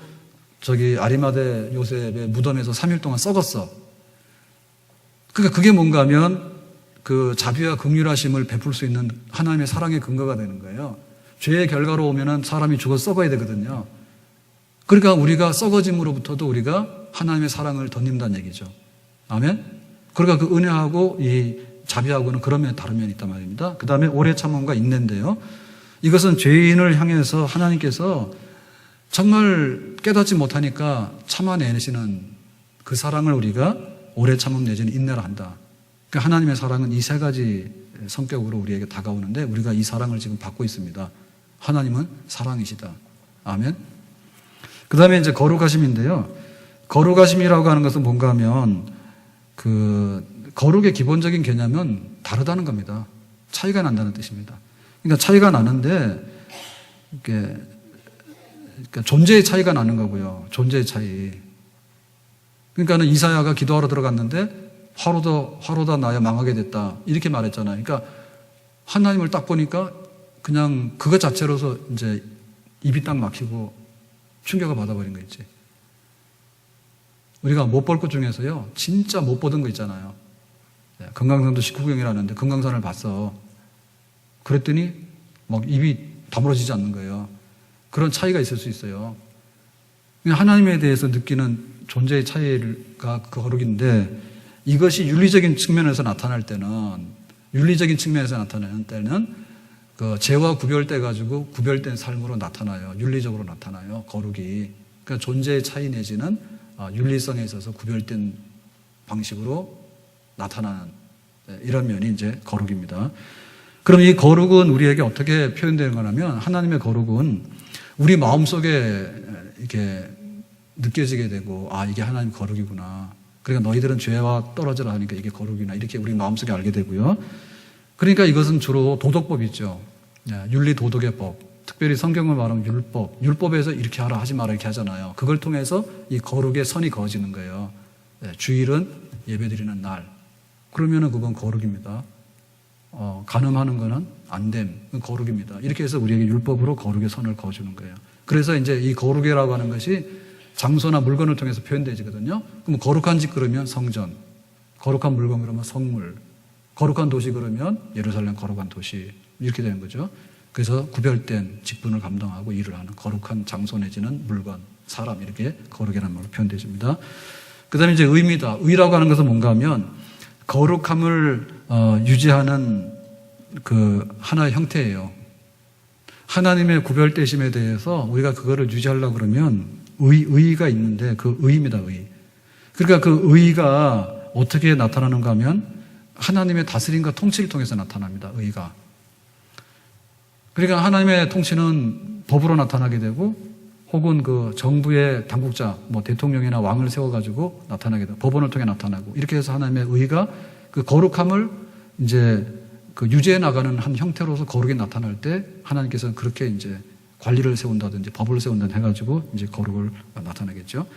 저기 아리마대 요셉의 무덤에서 3일 동안 썩었어. 그러니까 그게 뭔가 하면 그 자비와 긍휼하심을 베풀 수 있는 하나님의 사랑의 근거가 되는 거예요. 죄의 결과로 오면은 사람이 죽어 썩어야 되거든요. 그러니까 우리가 썩어짐으로부터도 우리가 하나님의 사랑을 덧입는다는 얘기죠. 아멘? 그러니까 그 은혜하고 이 자비하고는 그런 면에 다른 면이 있단 말입니다. 그 다음에 오래 참음과 인내인데요. 이것은 죄인을 향해서 하나님께서 정말 깨닫지 못하니까 참아내시는 그 사랑을 우리가 오래 참음 내지는 인내를 한다. 그러니까 하나님의 사랑은 이 세 가지 성격으로 우리에게 다가오는데 우리가 이 사랑을 지금 받고 있습니다. 하나님은 사랑이시다. 아멘. 그 다음에 이제 거룩하심인데요. 거룩하심이라고 하는 것은 뭔가 하면 그 거룩의 기본적인 개념은 다르다는 겁니다. 차이가 난다는 뜻입니다. 그러니까 차이가 나는데 이렇게 그러니까 존재의 차이가 나는 거고요. 존재의 차이. 그러니까는 이사야가 기도하러 들어갔는데 화로다 나야 망하게 됐다 이렇게 말했잖아요. 그러니까 하나님을 딱 보니까 그냥 그것 자체로서 이제 입이 딱 막히고 충격을 받아버린 거 있지. 우리가 못 볼 것 중에서요 진짜 못 보던 거 있잖아요. 금강산도 19경이라는데 금강산을 봤어. 그랬더니 막 입이 다물어지지 않는 거예요. 그런 차이가 있을 수 있어요. 하나님에 대해서 느끼는 존재의 차이가 그 거룩인데 이것이 윤리적인 측면에서 나타날 때는 그 죄와 구별돼 가지고 구별된 삶으로 나타나요. 윤리적으로 나타나요. 거룩이. 그러니까 존재의 차이 내지는 윤리성에 있어서 구별된 방식으로 나타나는 이런 면이 이제 거룩입니다. 그럼 이 거룩은 우리에게 어떻게 표현되는 거냐면 하나님의 거룩은 우리 마음속에 이렇게 느껴지게 되고 이게 하나님 거룩이구나. 그러니까 너희들은 죄와 떨어져라 하니까 이게 거룩이나 이렇게 우리 마음속에 알게 되고요. 그러니까 이것은 주로 도덕법이죠. 윤리 도덕의 법. 특별히 성경을 말하면 율법. 율법에서 이렇게 하라 하지 마라 이렇게 하잖아요. 그걸 통해서 이 거룩의 선이 그어지는 거예요. 주일은 예배드리는 날. 그러면은 그건 거룩입니다. 간음하는 거는 안 됨. 그건 거룩입니다. 이렇게 해서 우리에게 율법으로 거룩의 선을 그어주는 거예요. 그래서 이제 이 거룩이라고 하는 것이 장소나 물건을 통해서 표현되지거든요. 그럼 거룩한 집 그러면 성전, 거룩한 물건 그러면 성물, 거룩한 도시 그러면 예루살렘 거룩한 도시 이렇게 되는 거죠. 그래서 구별된 직분을 감당하고 일을 하는 거룩한 장소 내지는 물건, 사람 이렇게 거룩이라는 말로 표현되어집니다. 그 다음에 이제 의입니다. 의라고 하는 것은 뭔가 하면 거룩함을 유지하는 그 하나의 형태예요. 하나님의 구별되심에 대해서 우리가 그거를 유지하려고 그러면 의의가 있는데 그 의입니다. 의. 그러니까 그 의가 어떻게 나타나는가 하면 하나님의 다스림과 통치를 통해서 나타납니다. 의가. 그러니까 하나님의 통치는 법으로 나타나게 되고 혹은 그 정부의 당국자, 뭐 대통령이나 왕을 세워가지고 나타나게 되고 법원을 통해 나타나고 이렇게 해서 하나님의 의가 그 거룩함을 이제 그 유지해 나가는 한 형태로서 거룩이 나타날 때 하나님께서는 그렇게 이제 관리를 세운다든지 법을 세운다든지 해가지고 이제 거룩을 나타내겠죠.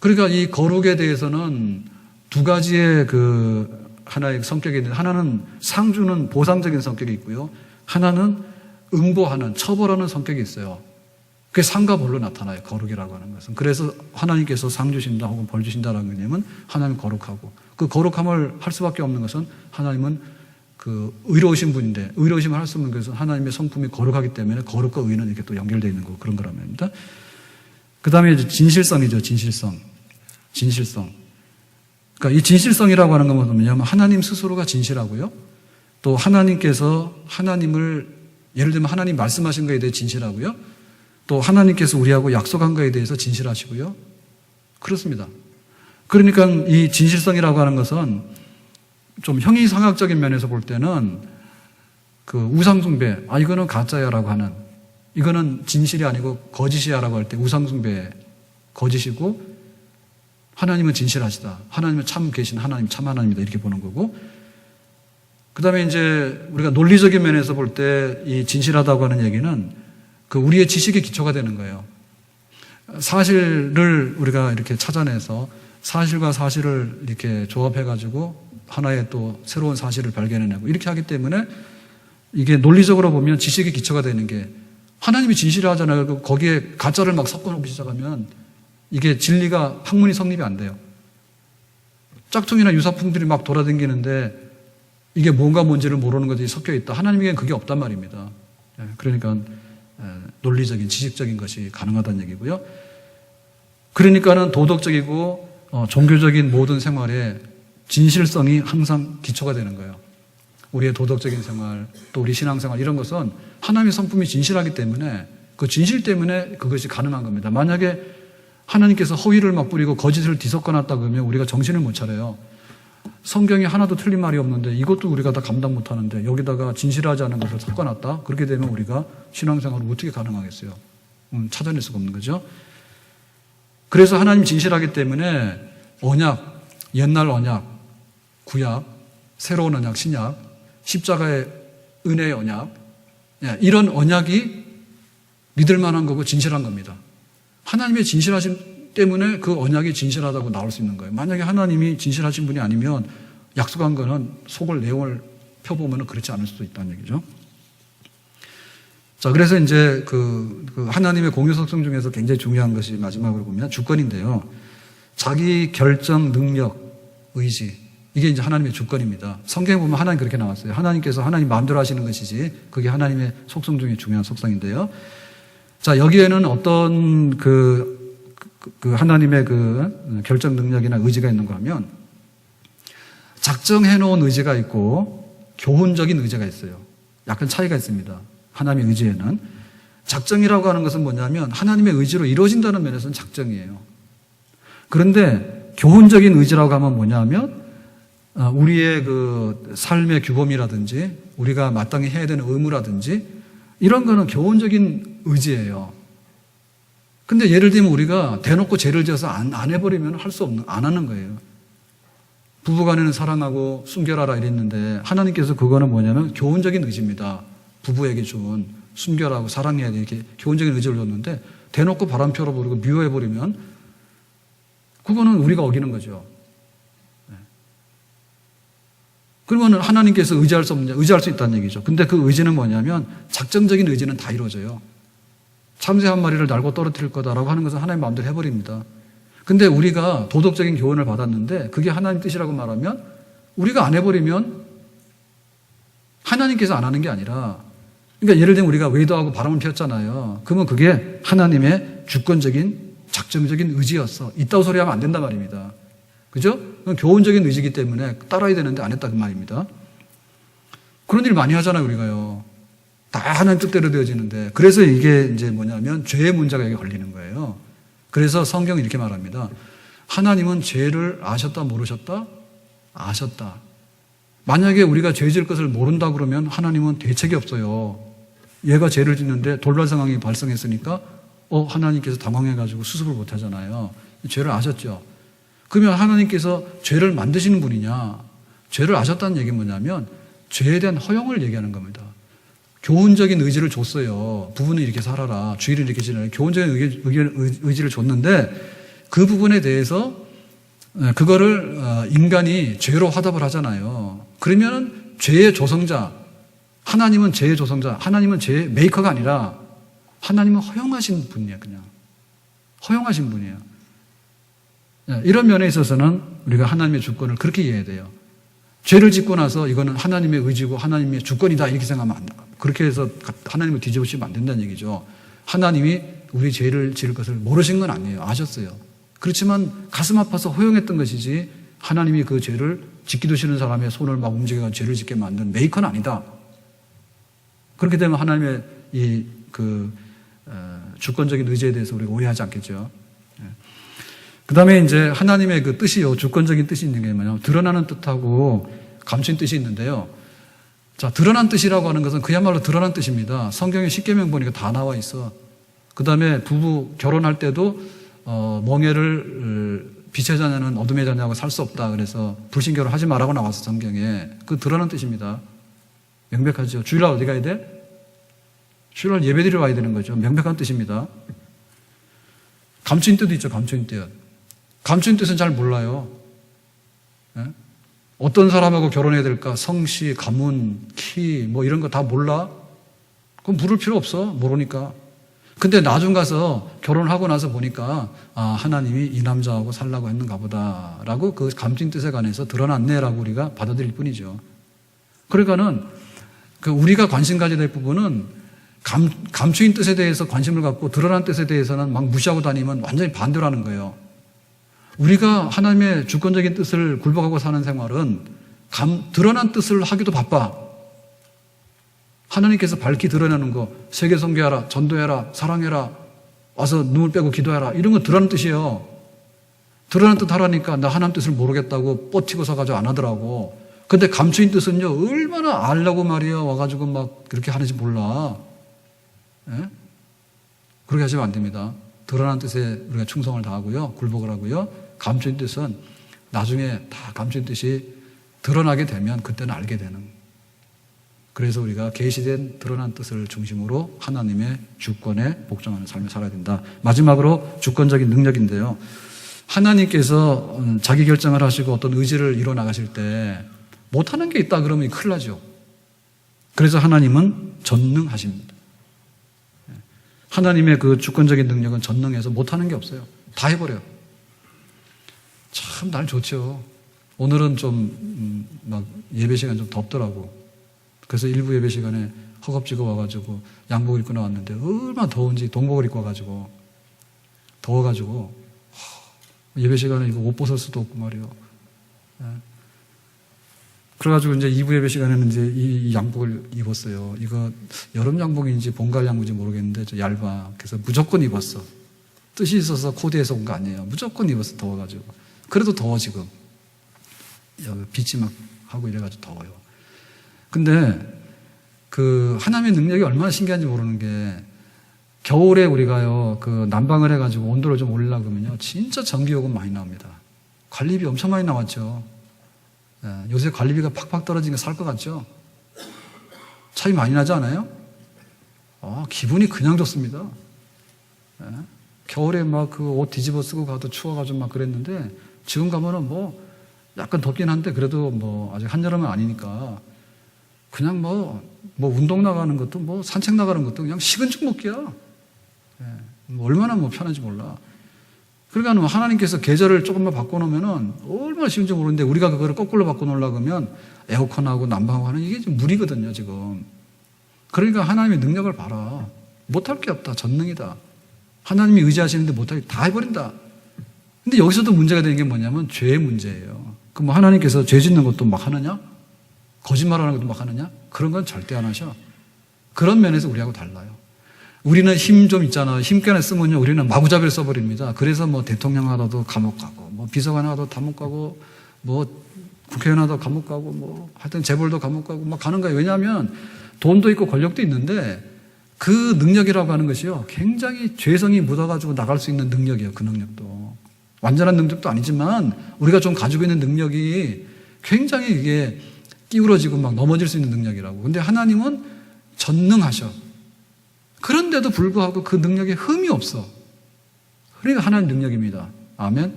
그러니까 이 거룩에 대해서는 두 가지의 그 하나의 성격이 있는데 하나는 상 주는 보상적인 성격이 있고요. 하나는 응보하는, 처벌하는 성격이 있어요. 그게 상과 벌로 나타나요. 거룩이라고 하는 것은. 그래서 하나님께서 상 주신다 혹은 벌 주신다라는 개념은 하나님 거룩하고 그 거룩함을 할 수밖에 없는 것은 하나님은 그 의로우신 분인데 의로우심을 할 수 없는 것은 하나님의 성품이 거룩하기 때문에 거룩과 의는 이렇게 또 연결되어 있는 거 그런 거란 말입니다. 그 다음에 이제 진실성이죠. 진실성. 그러니까 이 진실성이라고 하는 건 뭐냐면 하나님 스스로가 진실하고요. 또 하나님께서 하나님을 예를 들면 하나님 말씀하신 것에 대해 진실하고요. 또 하나님께서 우리하고 약속한 것에 대해서 진실하시고요. 그렇습니다. 그러니까 이 진실성이라고 하는 것은 좀 형이상학적인 면에서 볼 때는 그 우상숭배, 이거는 가짜야라고 하는, 이거는 진실이 아니고 거짓이야라고 할 때 우상숭배, 거짓이고 하나님은 진실하시다. 하나님은 참 계신 하나님, 참 하나님이다. 이렇게 보는 거고. 그 다음에 이제 우리가 논리적인 면에서 볼 때 이 진실하다고 하는 얘기는 그 우리의 지식의 기초가 되는 거예요. 사실을 우리가 이렇게 찾아내서 사실과 사실을 이렇게 조합해가지고 하나의 또 새로운 사실을 발견해내고 이렇게 하기 때문에 이게 논리적으로 보면 지식의 기초가 되는 게 하나님이 진실하잖아요. 거기에 가짜를 막 섞어놓기 시작하면 이게 진리가 학문이 성립이 안 돼요. 짝퉁이나 유사품들이 막 돌아다니는데 이게 뭔지를 모르는 것들이 섞여 있다. 하나님에게는 그게 없단 말입니다. 그러니까 논리적인, 지식적인 것이 가능하다는 얘기고요. 그러니까는 도덕적이고 종교적인 모든 생활에 진실성이 항상 기초가 되는 거예요. 우리의 도덕적인 생활, 또 우리 신앙생활 이런 것은 하나님의 성품이 진실하기 때문에 그 진실 때문에 그것이 가능한 겁니다. 만약에 하나님께서 허위를 막 뿌리고 거짓을 뒤섞어놨다 그러면 우리가 정신을 못 차려요. 성경에 하나도 틀린 말이 없는데 이것도 우리가 다 감당 못하는데 여기다가 진실하지 않은 것을 섞어놨다? 그렇게 되면 우리가 신앙생활을 어떻게 가능하겠어요? 찾아낼 수가 없는 거죠. 그래서 하나님이 진실하기 때문에 언약, 옛날 언약, 구약, 새로운 언약, 신약, 십자가의 은혜의 언약, 이런 언약이 믿을 만한 거고 진실한 겁니다. 하나님의 진실하심 때문에 그 언약이 진실하다고 나올 수 있는 거예요. 만약에 하나님이 진실하신 분이 아니면 약속한 거는 속을 내용을 펴보면 그렇지 않을 수도 있다는 얘기죠. 자, 그래서 이제 그 하나님의 공유 속성 중에서 굉장히 중요한 것이 마지막으로 보면 주권인데요. 자기 결정, 능력, 의지. 이게 이제 하나님의 주권입니다. 성경에 보면 하나님 그렇게 나왔어요. 하나님께서 하나님 마음대로 하시는 것이지 그게 하나님의 속성 중에 중요한 속성인데요. 자, 여기에는 어떤 그 하나님의 그 결정 능력이나 의지가 있는가 하면 작정해 놓은 의지가 있고 교훈적인 의지가 있어요. 약간 차이가 있습니다. 하나님의 의지에는. 작정이라고 하는 것은 뭐냐면 하나님의 의지로 이루어진다는 면에서는 작정이에요. 그런데 교훈적인 의지라고 하면 뭐냐면 우리의 그 삶의 규범이라든지 우리가 마땅히 해야 되는 의무라든지 이런 거는 교훈적인 의지예요. 근데 예를 들면 우리가 대놓고 죄를 지어서 안 해버리면 할 수 없는, 안 하는 거예요. 부부간에는 사랑하고 숨겨라라 이랬는데 하나님께서 그거는 뭐냐면 교훈적인 의지입니다. 부부에게 준 숨겨라고 사랑해야 돼 이렇게 교훈적인 의지를 줬는데 대놓고 바람 펴버리고 미워해버리면 그거는 우리가 어기는 거죠. 그러면 하나님께서 의지할 수 없느냐? 의지할 수 있다는 얘기죠. 근데 그 의지는 뭐냐면 작정적인 의지는 다 이루어져요. 참새 한 마리를 날고 떨어뜨릴 거다라고 하는 것은 하나님 마음대로 해버립니다. 근데 우리가 도덕적인 교훈을 받았는데 그게 하나님 뜻이라고 말하면 우리가 안 해버리면 하나님께서 안 하는 게 아니라, 그러니까 예를 들면 우리가 외도하고 바람을 피웠잖아요. 그러면 그게 하나님의 주권적인 작정적인 의지였어. 이따위 소리 하면 안 된단 말입니다. 그죠? 그건 교훈적인 의지이기 때문에 따라야 되는데 안 했다 그 말입니다. 그런 일 많이 하잖아요, 우리가요. 다 하나님 뜻대로 되어지는데. 그래서 이게 이제 뭐냐면 죄의 문제가 여기 걸리는 거예요. 그래서 성경이 이렇게 말합니다. 하나님은 죄를 아셨다, 모르셨다? 아셨다. 만약에 우리가 죄 지을 것을 모른다 그러면 하나님은 대책이 없어요. 얘가 죄를 짓는데 돌발 상황이 발생했으니까 하나님께서 당황해가지고 수습을 못 하잖아요. 죄를 아셨죠. 그러면 하나님께서 죄를 만드시는 분이냐? 죄를 아셨다는 얘기는 뭐냐면 죄에 대한 허용을 얘기하는 겁니다. 교훈적인 의지를 줬어요. 부부는 이렇게 살아라. 주의를 이렇게 지내라. 교훈적인 의지를 줬는데 그 부분에 대해서 그거를 인간이 죄로 화답을 하잖아요. 그러면 죄의 조성자, 하나님은 죄의 조성자, 하나님은 죄의 메이커가 아니라 하나님은 허용하신 분이에요. 그냥 허용하신 분이에요. 이런 면에 있어서는 우리가 하나님의 주권을 그렇게 이해해야 돼요. 죄를 짓고 나서 이거는 하나님의 의지고 하나님의 주권이다 이렇게 생각하면 안 돼. 그렇게 해서 하나님을 뒤집으시면 안 된다는 얘기죠. 하나님이 우리 죄를 지을 것을 모르신 건 아니에요. 아셨어요. 그렇지만 가슴 아파서 허용했던 것이지 하나님이 그 죄를 짓기도 싫은 사람의 손을 막 움직여서 죄를 짓게 만든 메이커는 아니다. 그렇게 되면 하나님의 주권적인 의지에 대해서 우리가 오해하지 않겠죠. 그 다음에 이제 하나님의 그 뜻이요. 주권적인 뜻이 있는 게 뭐냐면 드러나는 뜻하고 감추인 뜻이 있는데요. 자, 드러난 뜻이라고 하는 것은 그야말로 드러난 뜻입니다. 성경에 십계명 보니까 다 나와 있어. 그 다음에 부부 결혼할 때도 멍에를 빛의 자녀는 어둠의 자녀하고 살 수 없다. 그래서 불신결혼 하지 말라고 나왔어, 성경에. 그 드러난 뜻입니다. 명백하죠. 주일날 어디 가야 돼? 주일날 예배드리러 와야 되는 거죠. 명백한 뜻입니다. 감추인 뜻도 있죠, 감추인 뜻. 감추인 뜻은 잘 몰라요. 예? 어떤 사람하고 결혼해야 될까? 성씨, 가문, 키, 뭐 이런 거 다 몰라? 그럼 물을 필요 없어. 모르니까. 근데 나중 가서 결혼하고 나서 보니까 하나님이 이 남자하고 살라고 했는가 보다라고 그 감추인 뜻에 관해서 드러났네라고 우리가 받아들일 뿐이죠. 그러니까는 우리가 관심 가져야 될 부분은 감추인 뜻에 대해서 관심을 갖고 드러난 뜻에 대해서는 막 무시하고 다니면 완전히 반대로 하는 거예요. 우리가 하나님의 주권적인 뜻을 굴복하고 사는 생활은 드러난 뜻을 하기도 바빠. 하나님께서 밝히 드러내는 거, 세계 선교하라, 전도해라, 사랑해라, 와서 눈을 빼고 기도해라, 이런 거 드러난 뜻이에요. 드러난 뜻 하라니까 나 하나님 뜻을 모르겠다고 뻗치고 서가지고 안 하더라고. 근데 감추인 뜻은요, 얼마나 알라고 말이에요. 와가지고 막 그렇게 하는지 몰라. 예? 그렇게 하시면 안 됩니다. 드러난 뜻에 우리가 충성을 다하고요, 굴복을 하고요. 감추인 뜻은 나중에 다 감추인 뜻이 드러나게 되면 그때는 알게 되는. 그래서 우리가 계시된 드러난 뜻을 중심으로 하나님의 주권에 복종하는 삶을 살아야 된다. 마지막으로 주권적인 능력인데요. 하나님께서 자기 결정을 하시고 어떤 의지를 이뤄 나가실 때 못하는 게 있다 그러면 큰일 나죠. 그래서 하나님은 전능하십니다. 하나님의 그 주권적인 능력은 전능해서 못하는 게 없어요. 다 해버려요. 참 날 좋죠. 오늘은 좀 막 예배 시간 좀 덥더라고. 그래서 일부 예배 시간에 허겁지겁 와가지고 양복을 입고 나왔는데 얼마나 더운지 동복을 입고 와가지고 더워가지고 예배 시간에 이거 옷 벗을 수도 없고 말이요. 그래가지고 이제 2부 예배 시간에는 이제 이 양복을 입었어요. 이거 여름 양복인지 봄가을 양복인지 모르겠는데 좀 얇아. 그래서 무조건 입었어. 뜻이 있어서 코디해서 온 거 아니에요. 무조건 입었어, 더워가지고. 그래도 더워 지금. 여기 빛이 막 하고 이래가지고 더워요. 근데 그 하나님의 능력이 얼마나 신기한지 모르는 게 겨울에 우리가요 그 난방을 해가지고 온도를 좀 올리려고 그러면요 진짜 전기요금 많이 나옵니다. 관리비 엄청 많이 나왔죠. 요새 관리비가 팍팍 떨어지니까 살 것 같죠? 차이 많이 나지 않아요? 기분이 그냥 좋습니다. 겨울에 막 그 옷 뒤집어 쓰고 가도 추워가지고 막 그랬는데 지금 가면은 뭐 약간 덥긴 한데 그래도 뭐 아직 한여름은 아니니까 그냥 뭐 운동 나가는 것도 뭐 산책 나가는 것도 그냥 식은 죽 먹기야. 뭐 얼마나 뭐 편한지 몰라. 그러니까 하나님께서 계절을 조금만 바꿔놓으면 얼마나 쉬운지 모르는데 우리가 그거를 거꾸로 바꿔놓으려고 하면 에어컨하고 난방하고 하는 이게 좀 무리거든요, 지금. 그러니까 하나님의 능력을 봐라. 못할 게 없다. 전능이다. 하나님이 의지하시는데 못할 게 다 해버린다. 근데 여기서도 문제가 되는 게 뭐냐면 죄의 문제예요. 그럼 뭐 하나님께서 죄 짓는 것도 막 하느냐? 거짓말하는 것도 막 하느냐? 그런 건 절대 안 하셔. 그런 면에서 우리하고 달라요. 우리는 힘 좀 있잖아요. 힘께나 쓰면요, 우리는 마구잡이를 써버립니다. 그래서 뭐 대통령 하다도 감옥 가고, 뭐 비서관 하다도 감옥 가고, 뭐 국회의원 하다도 감옥 가고, 뭐 하여튼 재벌도 감옥 가고 막 가는 거예요. 왜냐하면 돈도 있고 권력도 있는데 그 능력이라고 하는 것이요, 굉장히 죄성이 묻어가지고 나갈 수 있는 능력이에요. 그 능력도. 완전한 능력도 아니지만 우리가 좀 가지고 있는 능력이 굉장히 이게 끼우러지고 막 넘어질 수 있는 능력이라고. 근데 하나님은 전능하셔. 그런데도 불구하고 그 능력에 흠이 없어. 그러니까 하나님 능력입니다. 아멘.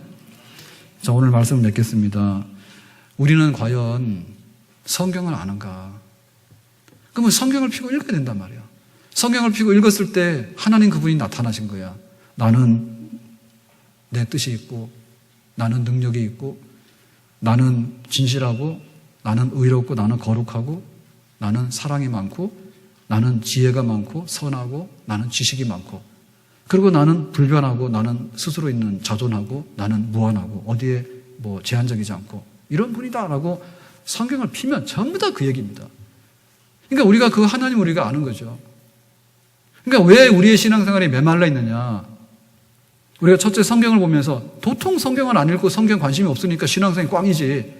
자, 오늘 말씀을 맺겠습니다. 우리는 과연 성경을 아는가? 그러면 성경을 펴고 읽어야 된단 말이야. 성경을 펴고 읽었을 때 하나님 그분이 나타나신 거야. 나는 내 뜻이 있고, 나는 능력이 있고, 나는 진실하고, 나는 의롭고, 나는 거룩하고, 나는 사랑이 많고, 나는 지혜가 많고, 선하고, 나는 지식이 많고, 그리고 나는 불변하고, 나는 스스로 있는 자존하고, 나는 무한하고, 어디에 뭐 제한적이지 않고, 이런 분이다라고 성경을 피면 전부 다 그 얘기입니다. 그러니까 우리가 그 하나님 우리가 아는 거죠. 그러니까 왜 우리의 신앙생활이 메말라 있느냐? 우리가 첫째 성경을 보면서 도통 성경을 안 읽고 성경 관심이 없으니까 신앙생활이 꽝이지.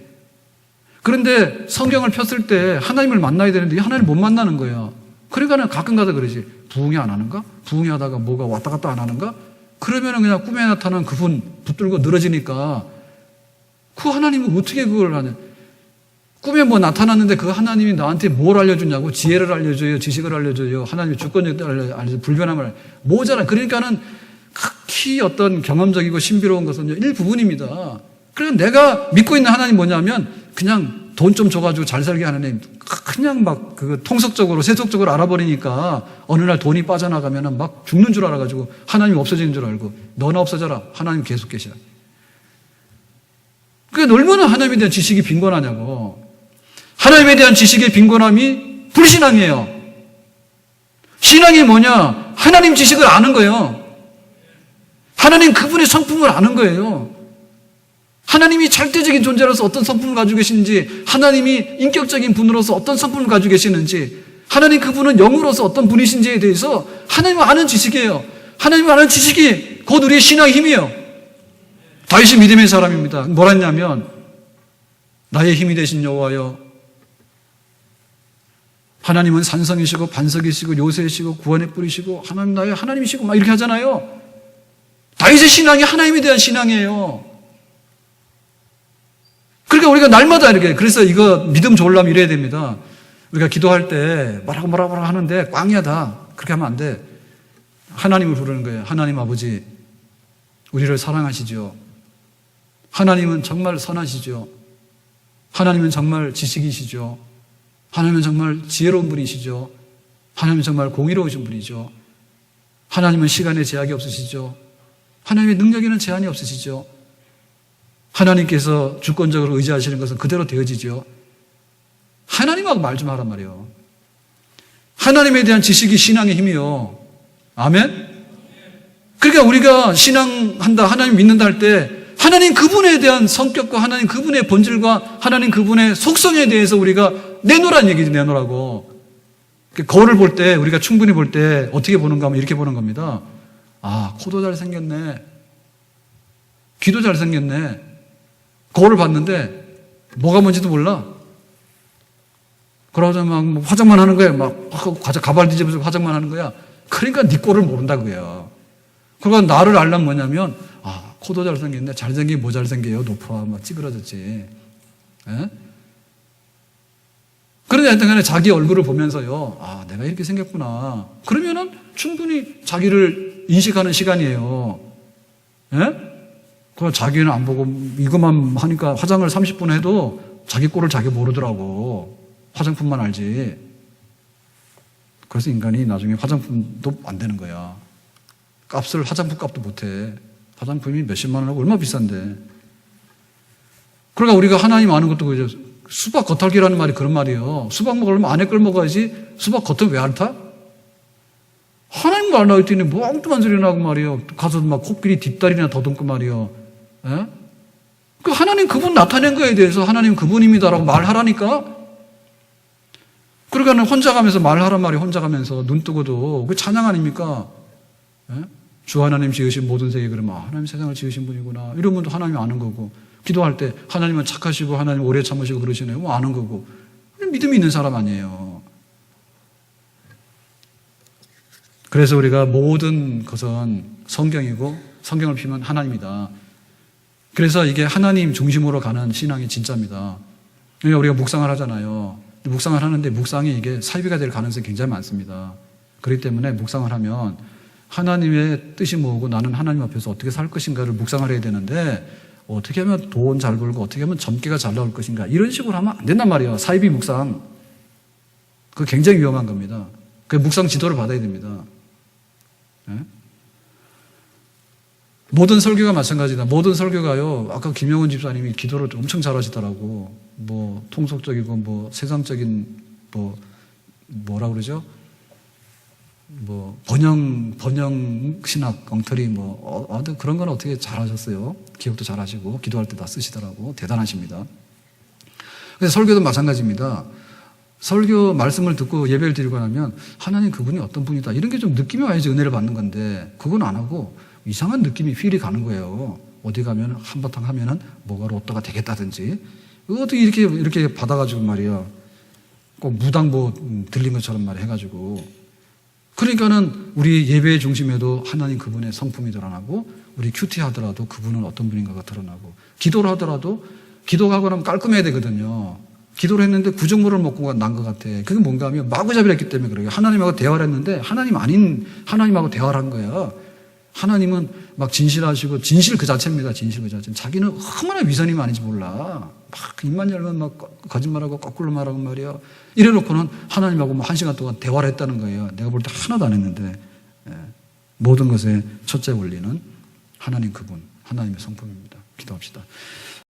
그런데 성경을 폈을 때 하나님을 만나야 되는데 하나님을 못 만나는 거예요. 그러니까 가끔가다 그러지. 부흥이 안 하는가? 부흥이 하다가 뭐가 왔다 갔다 안 하는가? 그러면 그냥 꿈에 나타난 그분 붙들고 늘어지니까 그 하나님은 어떻게 그걸 하냐? 꿈에 뭐 나타났는데 그 하나님이 나한테 뭘 알려주냐고? 지혜를 알려줘요? 지식을 알려줘요? 하나님의 주권을 알려줘요? 불변함을 모자라. 그러니까는 극히 어떤 경험적이고 신비로운 것은 일부분입니다. 그래서 내가 믿고 있는 하나님 뭐냐면 그냥 돈 좀 줘가지고 잘 살게 하는 그냥 막 그 통속적으로 세속적으로 알아버리니까 어느 날 돈이 빠져나가면 막 죽는 줄 알아가지고 하나님이 없어지는 줄 알고 너나 없어져라. 하나님 계속 계셔. 그러니까 얼마나 하나님에 대한 지식이 빈곤하냐고. 하나님에 대한 지식의 빈곤함이 불신앙이에요. 신앙이 뭐냐? 하나님 지식을 아는 거예요. 하나님 그분의 성품을 아는 거예요. 하나님이 절대적인 존재로서 어떤 성품을 가지고 계시는지, 하나님이 인격적인 분으로서 어떤 성품을 가지고 계시는지, 하나님 그분은 영으로서 어떤 분이신지에 대해서 하나님을 아는 지식이에요. 하나님을 아는 지식이 곧 우리의 신앙의 힘이에요. 다윗이 믿음의 사람입니다. 뭐라 했냐면 나의 힘이 되신 여호와여, 하나님은 산성이시고 반석이시고 요새이시고 구원의 뿌리시고 하나님 나의 하나님이시고 막 이렇게 하잖아요. 다윗의 신앙이 하나님에 대한 신앙이에요. 그러니까 우리가 날마다 이렇게, 그래서 이거 믿음 좋으려면 이래야 됩니다. 우리가 기도할 때 뭐라고 하는데 꽝이야 다. 그렇게 하면 안 돼. 하나님을 부르는 거예요. 하나님 아버지, 우리를 사랑하시죠. 하나님은 정말 선하시죠. 하나님은 정말 지식이시죠. 하나님은 정말 지혜로운 분이시죠. 하나님은 정말 공의로우신 분이죠. 하나님은 시간에 제약이 없으시죠. 하나님의 능력에는 제한이 없으시죠. 하나님께서 주권적으로 의지하시는 것은 그대로 되어지죠. 하나님하고 말 좀 하란 말이에요. 하나님에 대한 지식이 신앙의 힘이요. 아멘? 그러니까 우리가 신앙한다, 하나님 믿는다 할 때 하나님 그분에 대한 성격과 하나님 그분의 본질과 하나님 그분의 속성에 대해서 우리가 내놓으라는 얘기지, 내놓으라고. 거울을 볼 때, 우리가 충분히 볼 때 어떻게 보는가 하면 이렇게 보는 겁니다. 아, 코도 잘생겼네. 귀도 잘생겼네. 거울을 봤는데 뭐가 뭔지도 몰라. 그러자 막 화장만 하는 거야. 막 가발 뒤집어서 화장만 하는 거야. 그러니까 네 꼴을 모른다고요. 그러니까 나를 알려면 뭐냐면, 아, 코도 잘생겼네. 잘생긴 뭐 잘생겨요? 높아. 막 찌그러졌지. 예? 그런데 하여튼 간에 자기 얼굴을 보면서요, 아, 내가 이렇게 생겼구나. 그러면은 충분히 자기를 인식하는 시간이에요. 예? 그 자기는 안 보고 이것만 하니까 화장을 30분 해도 자기 꼴을 자기 모르더라고. 화장품만 알지. 그래서 인간이 나중에 화장품도 안 되는 거야. 화장품 값도 못 해. 화장품이 몇십만 원하고 얼마나 비싼데. 그러니까 우리가 하나님 아는 것도 그죠. 수박 겉핥기라는 말이 그런 말이에요. 수박 먹으려면 안에 걸 먹어야지 수박 겉은 왜 안 타? 하나님도 알라 했더니 뭐 엉뚱한 소리 나고 말이에요. 가서 막 코끼리 뒷다리나 더듬고 말이에요. 예? 그 하나님 그분 나타낸 거에 대해서 하나님 그분입니다라고 말하라니까. 그러니까 혼자 가면서 말하란 말이 혼자 가면서 눈 뜨고도 그 찬양 아닙니까? 예? 주 하나님 지으신 모든 세계 그러면 하나님 세상을 지으신 분이구나. 이런 분도 하나님이 아는 거고. 기도할 때 하나님은 착하시고 하나님 오래 참으시고 그러시네요. 뭐 아는 거고. 믿음이 있는 사람 아니에요. 그래서 우리가 모든 것은 성경이고 성경을 피면 하나님이다. 그래서 이게 하나님 중심으로 가는 신앙이 진짜입니다. 그러니까 우리가 묵상을 하잖아요. 묵상을 하는데 묵상이 이게 사이비가 될 가능성이 굉장히 많습니다. 그렇기 때문에 묵상을 하면 하나님의 뜻이 뭐고 나는 하나님 앞에서 어떻게 살 것인가를 묵상을 해야 되는데 어떻게 하면 돈 잘 벌고 어떻게 하면 점괘가 잘 나올 것인가 이런 식으로 하면 안 된단 말이에요. 사이비 묵상. 그거 굉장히 위험한 겁니다. 그 묵상 지도를 받아야 됩니다. 네? 모든 설교가 마찬가지다. 모든 설교가요. 아까 김영훈 집사님이 기도를 엄청 잘하시더라고. 뭐 통속적이고 뭐 세상적인 뭐라 그러죠? 뭐 번영 신학 엉터리 그런 건 어떻게 잘하셨어요? 기억도 잘하시고 기도할 때 다 쓰시더라고. 대단하십니다. 그래서 설교도 마찬가지입니다. 설교 말씀을 듣고 예배를 드리고 나면 하나님 그분이 어떤 분이다 이런 게 좀 느낌이 와야지 은혜를 받는 건데 그건 안 하고 이상한 느낌이 필이 가는 거예요. 어디 가면 한바탕 하면은 뭐가 로또가 되겠다든지 어떻게 이렇게 받아가지고 말이야 꼭 무당보 들린 것처럼 말 해가지고 그러니까는 우리 예배의 중심에도 하나님 그분의 성품이 드러나고 우리 큐티 하더라도 그분은 어떤 분인가가 드러나고 기도를 하더라도 기도가 하고 나면 깔끔해야 되거든요. 기도를 했는데 구정물을 먹고 난 것 같아. 그게 뭔가 하면 마구잡이를 했기 때문에 그래요. 하나님하고 대화를 했는데 하나님 아닌 하나님하고 대화를 한 거야. 하나님은 막 진실하시고 진실 그 자체입니다. 진실 그 자체. 자기는 얼마나 위선이 많은지 몰라. 막 입만 열면 막 거짓말하고 거꾸로 말하고 말이야. 이래놓고는 하나님하고 뭐 1시간 동안 대화를 했다는 거예요. 내가 볼 때 하나도 안 했는데 모든 것의 첫째 원리는 하나님 그분, 하나님의 성품입니다. 기도합시다.